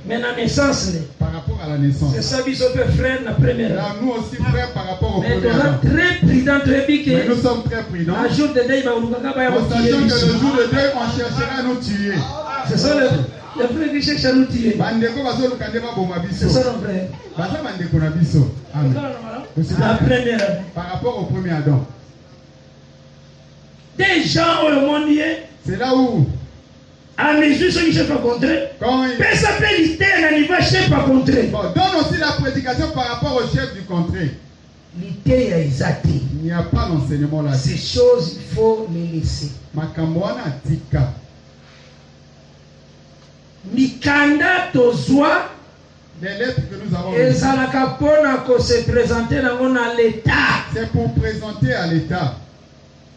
S5: Mais
S3: la naissance,
S5: par rapport à la naissance,
S3: c'est ça, frère, la première.
S5: Là, nous aussi, frère, par rapport au premier.
S3: Mais très prudent,
S5: mais nous sommes très prudents.
S3: Le jour de deuil,
S5: que le jour de deuil, on cherchera à nous tuer.
S3: C'est ça le frère qui cherche à nous tuer. C'est ça le frère. La première.
S5: Par rapport au premier Adam.
S3: Des gens au monde,
S5: c'est là où
S3: à mesure ceux qui ne sont pas contrés, personne ne va chef pas contré.
S5: Donne aussi la prédication par rapport au chef du contrée.
S3: Il
S5: n'y a pas d'enseignement là.
S3: Ces choses, il faut les laisser.
S5: Makamwana tika.
S3: Mikanda tozwa.
S5: Les lettres que nous avons.
S3: Et ça n'a se présenter dans l'État.
S5: C'est pour présenter à l'État.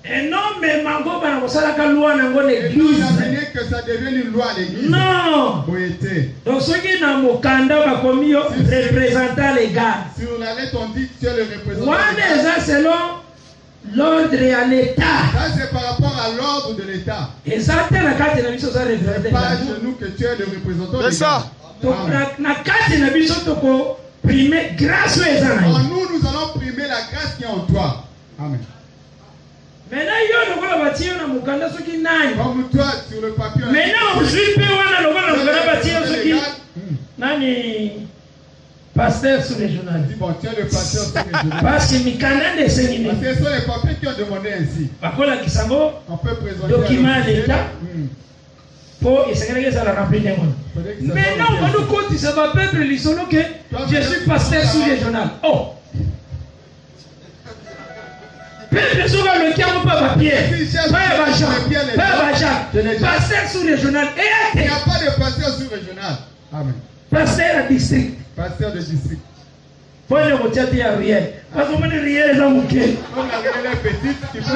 S3: Et non, mais Mango Banakosala loi dans l'église.
S5: Que ça devienne une loi à l'église.
S3: Non. Donc ceux qui n'ont mokanda bakomi représentant les gars.
S5: Sur la lettre on dit que tu es le représentant.
S3: Ça selon l'ordre à l'État.
S5: Ça c'est par rapport à l'ordre de l'État.
S3: Et ça c'est la carte de la mission ça
S5: c'est pas chez nous que tu es le représentant.
S6: C'est ça.
S3: Donc la carte de la mission toko primer grâce aux gens.
S5: Nous allons primer la grâce qui est en toi. Amen.
S3: Maintenant, il y a un bâti na mukanda soki nani.
S5: Comme toi sur le papier.
S3: Maintenant, aujourd'hui pe wana lokola mukanda bâti soki nani pasteur sous-régional.
S5: Dis bon, tu es le pasteur sous-régional.
S3: Parce que mikanda de sengi.
S5: Parce que ce sont les papiers qui ont demandé ainsi.
S3: Bakola kisango.
S5: On peut présenter
S3: document d'État. Pour essayer de la remplir des mots. Maintenant, on va nous compter ça va peuple lisolo que je suis pasteur sous-régional. Oh. Peuple souvent le qui a pas papier. Pas pasteur sous-régional.
S5: Il n'y a pas de pasteur sous-régional. Amen.
S3: Pasteur de district.
S5: Pasteur de district.
S3: Faut le retirer à rien. Parce qu'on est rien dans mon cœur.
S5: Comme la réelle est petite, tu peux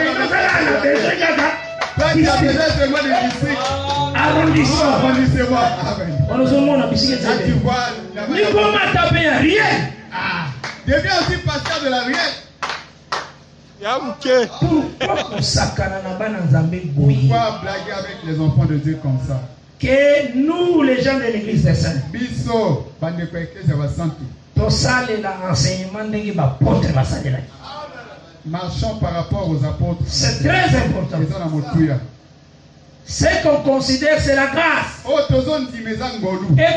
S3: pas
S5: il y a déjà seulement des districts.
S3: Arrondissement.
S5: Amen.
S3: On nous demande à biscuit.
S5: Là, tu vois.
S3: Ni comment taper à rien.
S5: Deviens aussi pasteur de la rielle. Pourquoi blaguer avec les enfants de Dieu comme ça?
S3: Que nous, les gens de l'église des saints,
S5: marchons par rapport aux apôtres.
S3: C'est très important. Ce qu'on considère, c'est la grâce. Et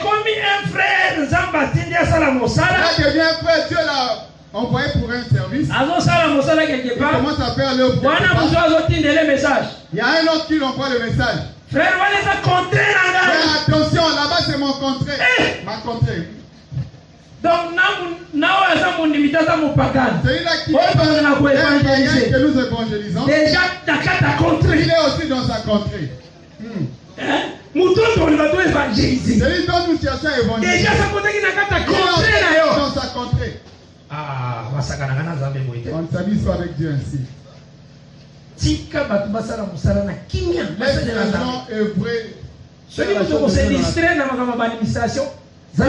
S3: comme un frère,
S5: là devient un frère, Dieu l'a envoyé pour un service.
S3: Il
S5: commence à faire le
S3: message.
S5: Il y a un autre qui lui envoie le message.
S3: Frère,
S5: attention, là-bas c'est mon contrée. Ma contrée.
S3: Donc,
S5: celui-là qui est que nous évangélisons.
S3: Déjà,
S5: il est aussi dans sa contrée. Celui dont nous cherchons à évangéliser.
S3: Déjà,
S5: il est dans sa contrée. On ne s'amuse pas avec Dieu ainsi. Laisse-les-gens œuvrer.
S3: Se distraire dans ma administration.
S5: Par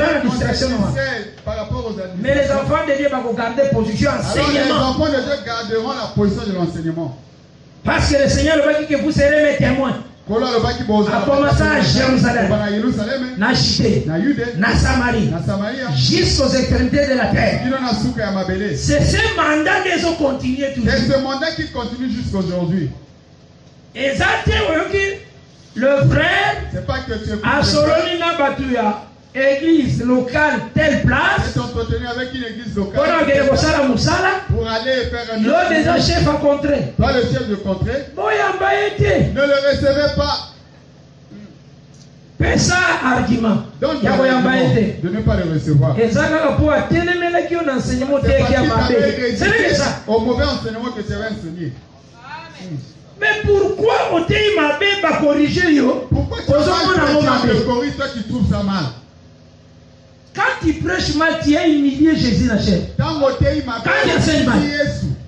S5: rapport aux administrations.
S3: Mais les enfants de Dieu vont garder position enseignement.
S5: Les enfants de Dieu garderont la position de l'enseignement.
S3: Parce que le Seigneur va dire que vous serez mes témoins. À commencer à Jérusalem, na Judée, na Samarie, jusqu'aux extrémités de la terre. C'est ce mandat qu'ils ont continué toujours.
S5: C'est ce mandat qui continue jusqu'aujourd'hui.
S3: Et ça, le frère a Soloni na Batuya, église locale, telle place.
S5: Ils sont entretenus avec une église locale.
S3: Pour
S5: aller faire un
S3: autre. Des chefs à contrer.
S5: Pas le chef de contrée. Ne le recevez pas.
S3: C'est ça argument.
S5: Donc, de ne pas le recevoir.
S3: Et ça, pour enseignement
S5: au mauvais enseignement que tu avais enseigné.
S3: Mais pourquoi Otei Mabe va corriger yo?
S5: Pourquoi tu corriges toi qui trouves ça mal?
S3: Quand tu prêches mal, tu as humilié Jésus la chair. Quand tu enseignes mal,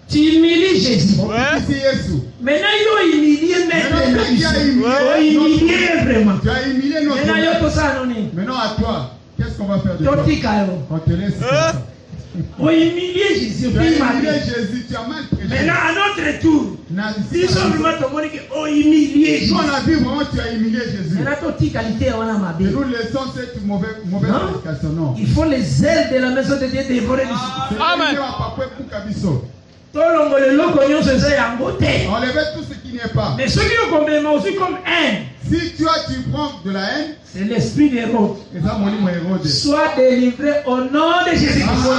S3: tu humilies Jésus. Maintenant, il a humilié maître. Il a humilié vraiment.
S5: Tu as humilié notre
S3: maître.
S5: Maintenant, à toi, qu'est-ce qu'on va faire de toi? On te laisse.
S3: On a humilié Jésus.
S5: Tu as humilié Jésus, tu as mal prêché.
S3: Maintenant, à notre tour, si on humilié Jésus.
S5: Nous, on a vu vraiment tu as humilié Jésus.
S3: Et
S5: nous laissons cette mauvaise prédication. Non.
S3: Il faut les ailes de la maison de Dieu dévorer les
S5: Amen. Enlevez tout ce qui n'est pas.
S3: Mais ceux qui ont aussi comme haine.
S5: Si tu prends de la haine,
S3: c'est l'esprit d'Hérode. Sois délivré au nom de Jésus-Christ.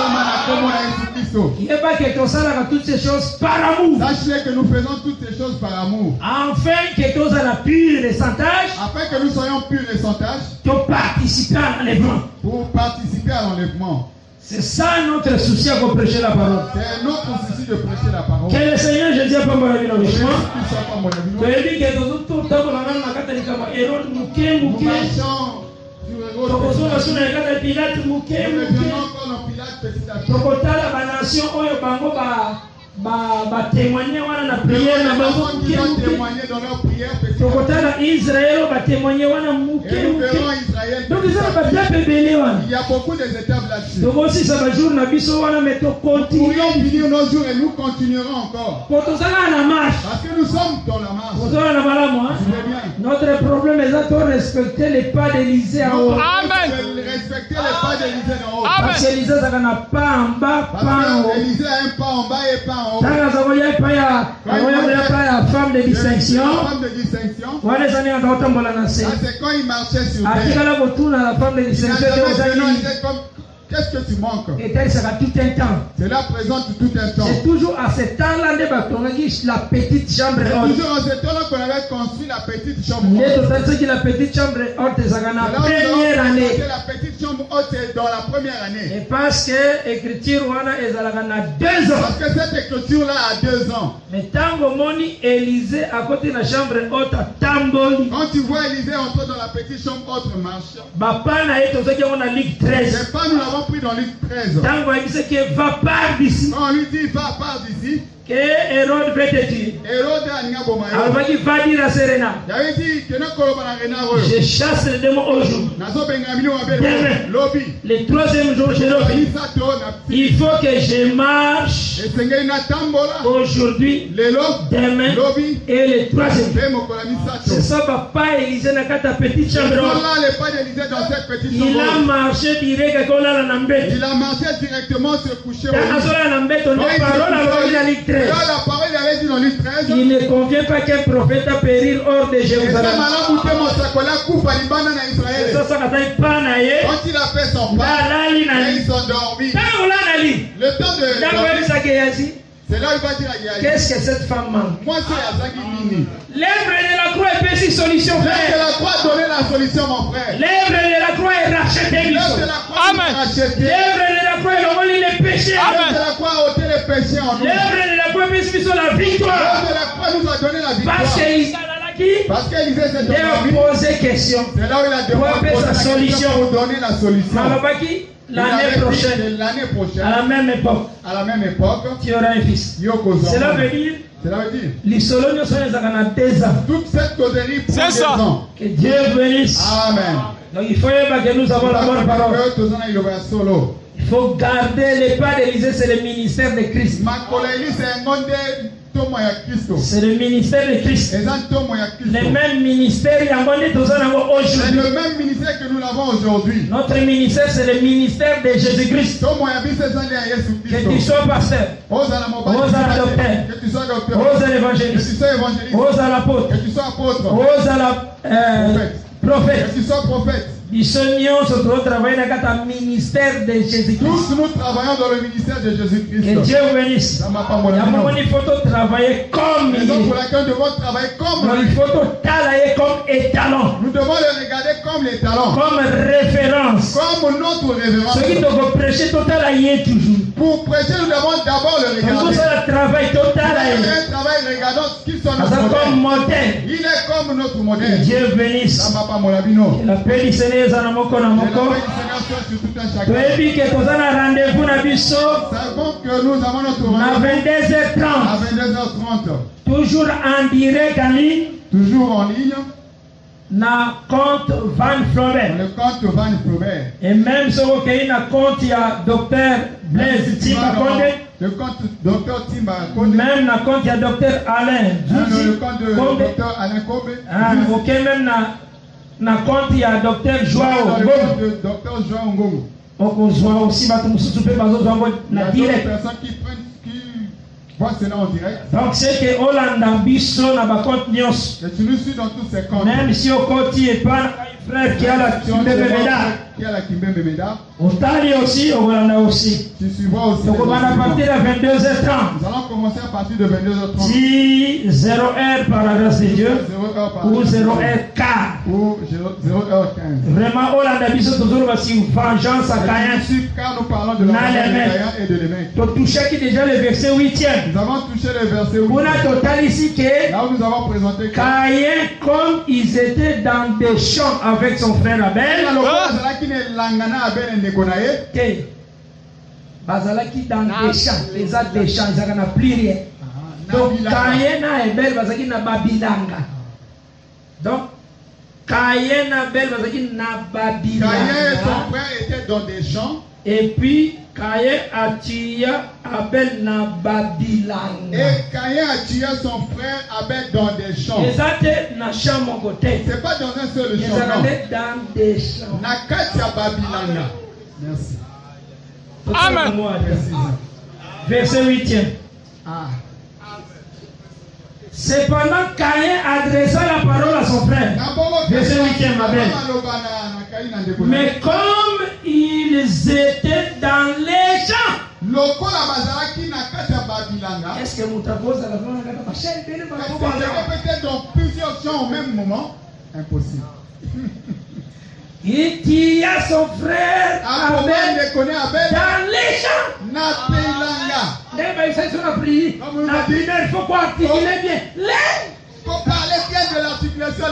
S3: Il n'est pas que tu as toutes ces choses par amour.
S5: Sache que nous faisons toutes ces choses par amour.
S3: Afin que tu aies la pure et sans tâche.
S5: Afin que nous soyons purs et sans tâche.
S3: Pour participer à l'enlèvement.
S5: Pour participer à l'enlèvement.
S3: C'est ça notre souci à prêcher la parole.
S5: C'est notre souci de prêcher la parole.
S3: Que le Seigneur Jésus a pas mon avis dans le chemin. Tu as dit que nous tout le temps on a même la carte de Hérode mouké. Tokozona suna la carte de Pilate mouké. Tokotala ba nation oyo bango ba témoigner wana na prière na bango
S5: témoigner dans leur prière.
S3: Tokotala Israël ba témoigner wana mouké. Donc
S5: il y a beaucoup d'étapes là-dessus.
S3: Donc aussi ça va jour na biso wana mais to continuer
S5: nos jours et nous continuerons encore.
S3: Pour tout ça la marche.
S5: Parce que nous sommes dans la marche.
S3: Notre problème est de respecter les pas d'Élisée en haut.
S5: Amen. Respecter les pas d'Élisée en haut.
S3: Parce qu'Élisée ça n'a pas en bas, pas en haut.
S5: Élisée a un pas en bas et pas en haut.
S3: Ça femme de distinction. Voilà ça
S5: c'est quand il marchait sur terre. Qu'est-ce que tu manques? Cela présente tout un temps.
S3: C'est toujours à ce temps-là la petite chambre haute.
S5: Toujours à ce temps-là qu'on avait construit la petite chambre haute.
S3: La petite chambre haute est la première année.
S5: La petite chambre haute est dans la première année.
S3: Et parce que l'écriture est à 2 ans.
S5: Parce que cette écriture-là a 2 ans.
S3: Mais tango moni Élisée à côté de la chambre haute à Tamboli.
S5: Quand tu vois Élisée entrer dans la petite chambre haute marche.
S3: Papa n'a été aussi qu'on a Ligue 13.
S5: C'est pas nous l'avons pris dans Luc 13.
S3: Tango il dit que va part d'ici.
S5: On lui dit va part d'ici.
S3: Que Hérode veut te dire.
S5: Hérode a dit
S3: alors il va dire à Serena.
S5: Il avait dit que
S3: je chasse les démons aujourd'hui. Le 3e jour je l'ai. Il faut que je marche aujourd'hui, demain et le 3e. C'est ça papa Élisée n'a qu'à ta petite chambre. Il a marché direct.
S5: Il a marché directement se coucher la parole avait dit dans Luc 13.
S3: Il ne convient pas qu'un prophète a périr hors de Jérusalem.
S5: Quand il a fait son pas, ils sont dormis. Le temps de c'est là où il va dire à Yahi.
S3: Qu'est-ce que cette femme manque?
S5: Moi, c'est Yazaki Mini.
S3: L'œuvre de la croix est péché solution, frère.
S5: L'œuvre de la croix a donné la solution, mon frère.
S3: L'œuvre de la croix est rachetée.
S5: L'œuvre de la croix est rachetée.
S3: L'œuvre de la croix est enlevé les péchés.
S5: L'œuvre de la croix a ôté les péchés en nous.
S3: L'œuvre de la croix est la victoire.
S5: L'œuvre de la croix nous a donné la victoire. Parce qu'Élisée s'est
S3: posé question.
S5: C'est là où il a demandé
S3: sa solution
S5: pour donner la solution.
S3: L'année prochaine, à la même époque, tu auras un fils. Cela veut dire
S5: toute cette causerie prend 2 ans.
S3: Que Dieu bénisse.
S5: Amen.
S3: Donc il faut que nous avons la bonne parole. Il faut garder les pas d'Élisée, c'est le ministère de Christ. C'est le ministère de Christ. Le même ministère aujourd'hui.
S5: C'est le même ministère que nous l'avons aujourd'hui.
S3: Notre ministère, c'est le ministère de Jésus-Christ. Que tu sois pasteur, ose à docteur, ose à l'évangéliste, ose à l'apôtre, ose à la prophète.
S5: Que tu sois prophète.
S3: Nous travaillons dans le ministère de Jésus-Christ.
S5: Tous nous travaillons dans le ministère de Jésus-Christ.
S3: Que Dieu vous bénisse. Il faut travailler comme il
S5: est. Pour laquelle nous devons travailler comme
S3: il faut travailler comme étalon.
S5: Nous devons le regarder comme l'étalon.
S3: Comme référence.
S5: Comme notre référence.
S3: Ce qui doit prêcher total toujours.
S6: Pour prêcher, nous devons d'abord le regarder.
S3: Un travail total.
S6: Un travail, regardons qui sont notre modèle. Il est comme notre modèle.
S3: Dieu bénisse. Que la paix du Seigneur soit dans mon corps.
S6: Savons que nous avons notre
S3: rendez-vous
S6: à 22h30.
S3: Toujours en direct en ligne.
S6: Toujours en ligne.
S3: Na compte Van Flaubert.
S6: Le compte Van Flaubert.
S3: Et même sur le compte, il y a Dr. Blaise Timba Konde.
S6: Le compte Dr. Timba Konde.
S3: Même na compte, il y a Dr. Alain.
S6: Le compte de Dr. Alain Kobe.
S3: Ah, ok, même na compte, il y a Dr. Joao Ngogo.
S6: Le Dr. Joao Ngogo.
S3: On voit aussi, na direct.
S6: Cela en direct.
S3: Donc c'est que Hollanda Bisso n'a pas compte Nios.
S6: Et tu nous suis dans tous ces comptes.
S3: Même si au côté est pas un frère qui a la
S6: Kimbe Memeda.
S3: Au Tali aussi, au Hollanda aussi.
S6: Tu suivras aussi.
S3: Donc on va à partir de 22h30.
S6: Nous allons commencer à partir de 22h30.
S3: Si 0h par la grâce de Dieu. Ou 0h15.
S6: Ou 0h15.
S3: Vraiment Hollanda Bisso toujours va si vengeance à Caïn.
S6: Car nous parlons de la vengeance de Caïn et de l'émeute.
S3: Tu touches qui déjà le verset 8e.
S6: Nous avons touché le verset 8.
S3: On a total ici que
S6: là où nous avons présenté
S3: Caïn, comme ils étaient dans des champs avec son frère Abel. Bazalaki dans des champs, les autres des champs, ils n'ont plus rien. Donc Caïn et Abel, bazalaki na Babilanga. Donc Caïn et Abel, bazalaki na Babilanga.
S6: Caïn et son frère étaient dans des champs.
S3: Et puis Caïn a tué Abel na Babilanga.
S6: Et Caïn a tué son frère Abel dans des champs.
S3: C'est
S6: pas dans un seul champ.
S3: Dans des champs.
S6: Nakatia Babilanga. Merci.
S3: Amen. Verset 8e.
S6: Ah.
S3: Cependant, Caïn adressa la parole à son frère. Verset 8e, Abel. Mais comme ils étaient dans les champs. Est-ce que Moutabosa la
S6: peut-être dans plusieurs champs au même moment? Impossible.
S3: Il tia son frère Abel dans les champs. Il faut quoi articuler bien.
S6: Il faut parler bien de l'articulation.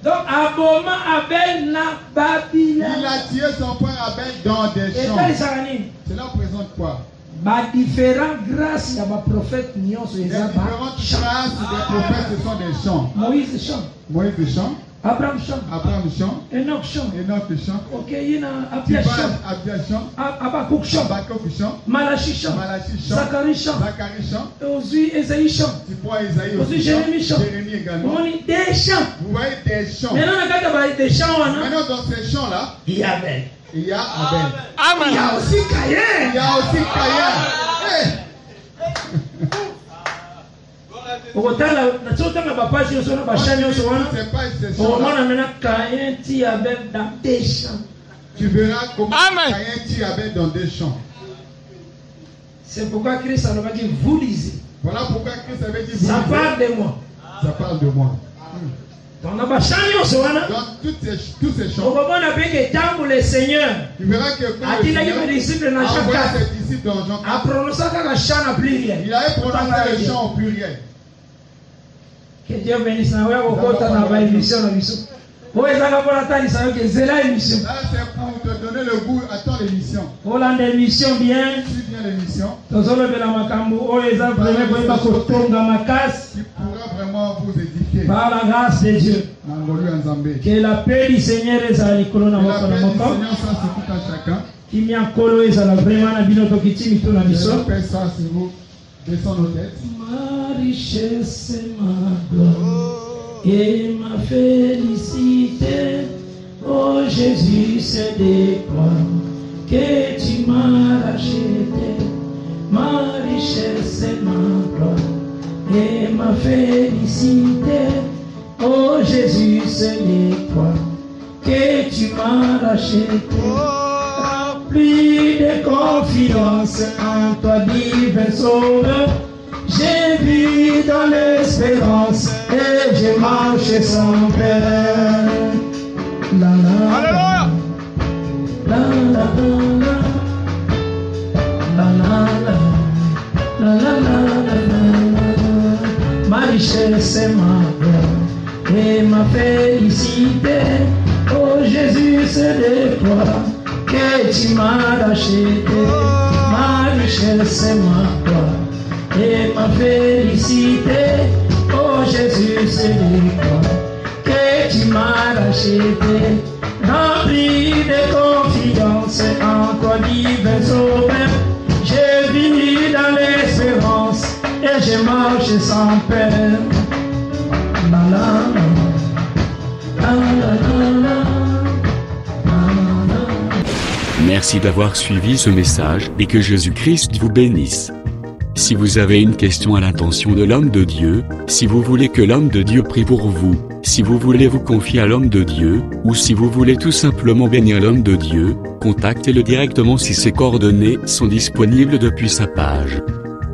S3: Donc, Aboma Abel na Babilanga.
S6: Il a tué son frère Abel dans des champs. Cela représente quoi?
S3: Différentes grâces, il y a des prophètes. Les différentes
S6: grâces des prophètes, ce sont des champs.
S3: Moïse chant.
S6: Moïse chant.
S3: Abraham chant.
S6: Abraham chant.
S3: Enoch chant.
S6: Enoch chant.
S3: Ok, il y a Abia chant. Abakouk chant. Malachi chant. Zacharie chant. Ozui Esaïe chant. Ozui Jérémie chant. On dit des chants.
S6: Vous voyez des champs.
S3: Maintenant
S6: dans ces champs là,
S3: il y a Abel.
S6: Il y a Abel.
S3: Il y a aussi Caïn.
S6: Il y a aussi Caïn. Tu verras comment Caïn tue Abel dans des champs.
S3: C'est pourquoi Christ a dit vous lisez.
S6: Voilà pourquoi Christ avait dit vous lisez.
S3: Ça parle de moi.
S6: Ça parle de moi.
S3: Dans tous
S6: ces champs,
S3: le Seigneur
S6: tu verras que quand le Seigneur
S3: a
S6: ses disciples dans Jean 4, il avait prononcé le chant au pluriel.
S3: Que Dieu bénisse. Ça
S6: c'est pour te donner le goût à ton émission.
S3: L'émission bien.
S6: Suis bien l'émission. Qui pourra vraiment vous édifier.
S3: Par la grâce de Dieu. Que la paix du Seigneur est à l'école. Qui m'y a collé vraiment à binoto qui t'imite la mission.
S6: Descends nos têtes.
S3: Ma richesse et ma gloire et ma félicité. Oh Jésus, c'est de toi que tu m'as racheté. Ma richesse et ma gloire et ma félicité. Oh Jésus, c'est de toi que tu m'as racheté. Rempli de confiance en toi, divin Sauveur, j'ai vu dans l'espérance et j'ai marché sans peur. La la la. Ma richesse est ma gloire et ma félicité. Oh Jésus, c'est de toi que tu m'as racheté. Ma richesse est ma gloire et ma félicité. Oh Jésus, c'est de toi que tu m'as racheté. Rempli de confiance en toi, divin sauveur, je vis dans l'espérance et je marche sans peine. La, la, la, la, la, la, la.
S2: Merci d'avoir suivi ce message et que Jésus-Christ vous bénisse. Si vous avez une question à l'intention de l'homme de Dieu, si vous voulez que l'homme de Dieu prie pour vous, si vous voulez vous confier à l'homme de Dieu, ou si vous voulez tout simplement bénir l'homme de Dieu, contactez-le directement si ses coordonnées sont disponibles depuis sa page.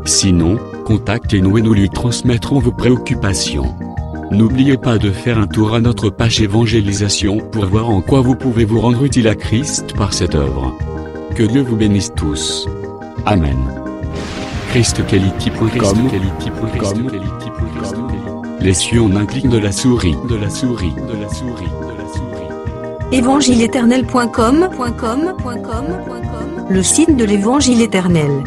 S2: Sinon, contactez-nous et nous lui transmettrons vos préoccupations. N'oubliez pas de faire un tour à notre page évangélisation pour voir en quoi vous pouvez vous rendre utile à Christ par cette œuvre. Que Dieu vous bénisse tous. Amen. ChristQuality.com. Les cieux en un clic de la souris.
S1: Évangile-éternel.com. Le site de l'évangile éternel.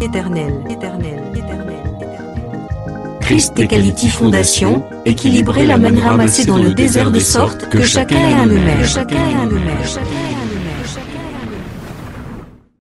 S1: Christ et Quality Fondation, équilibrer la manne ramassée dans le désert de sorte que chacun ait un eumère.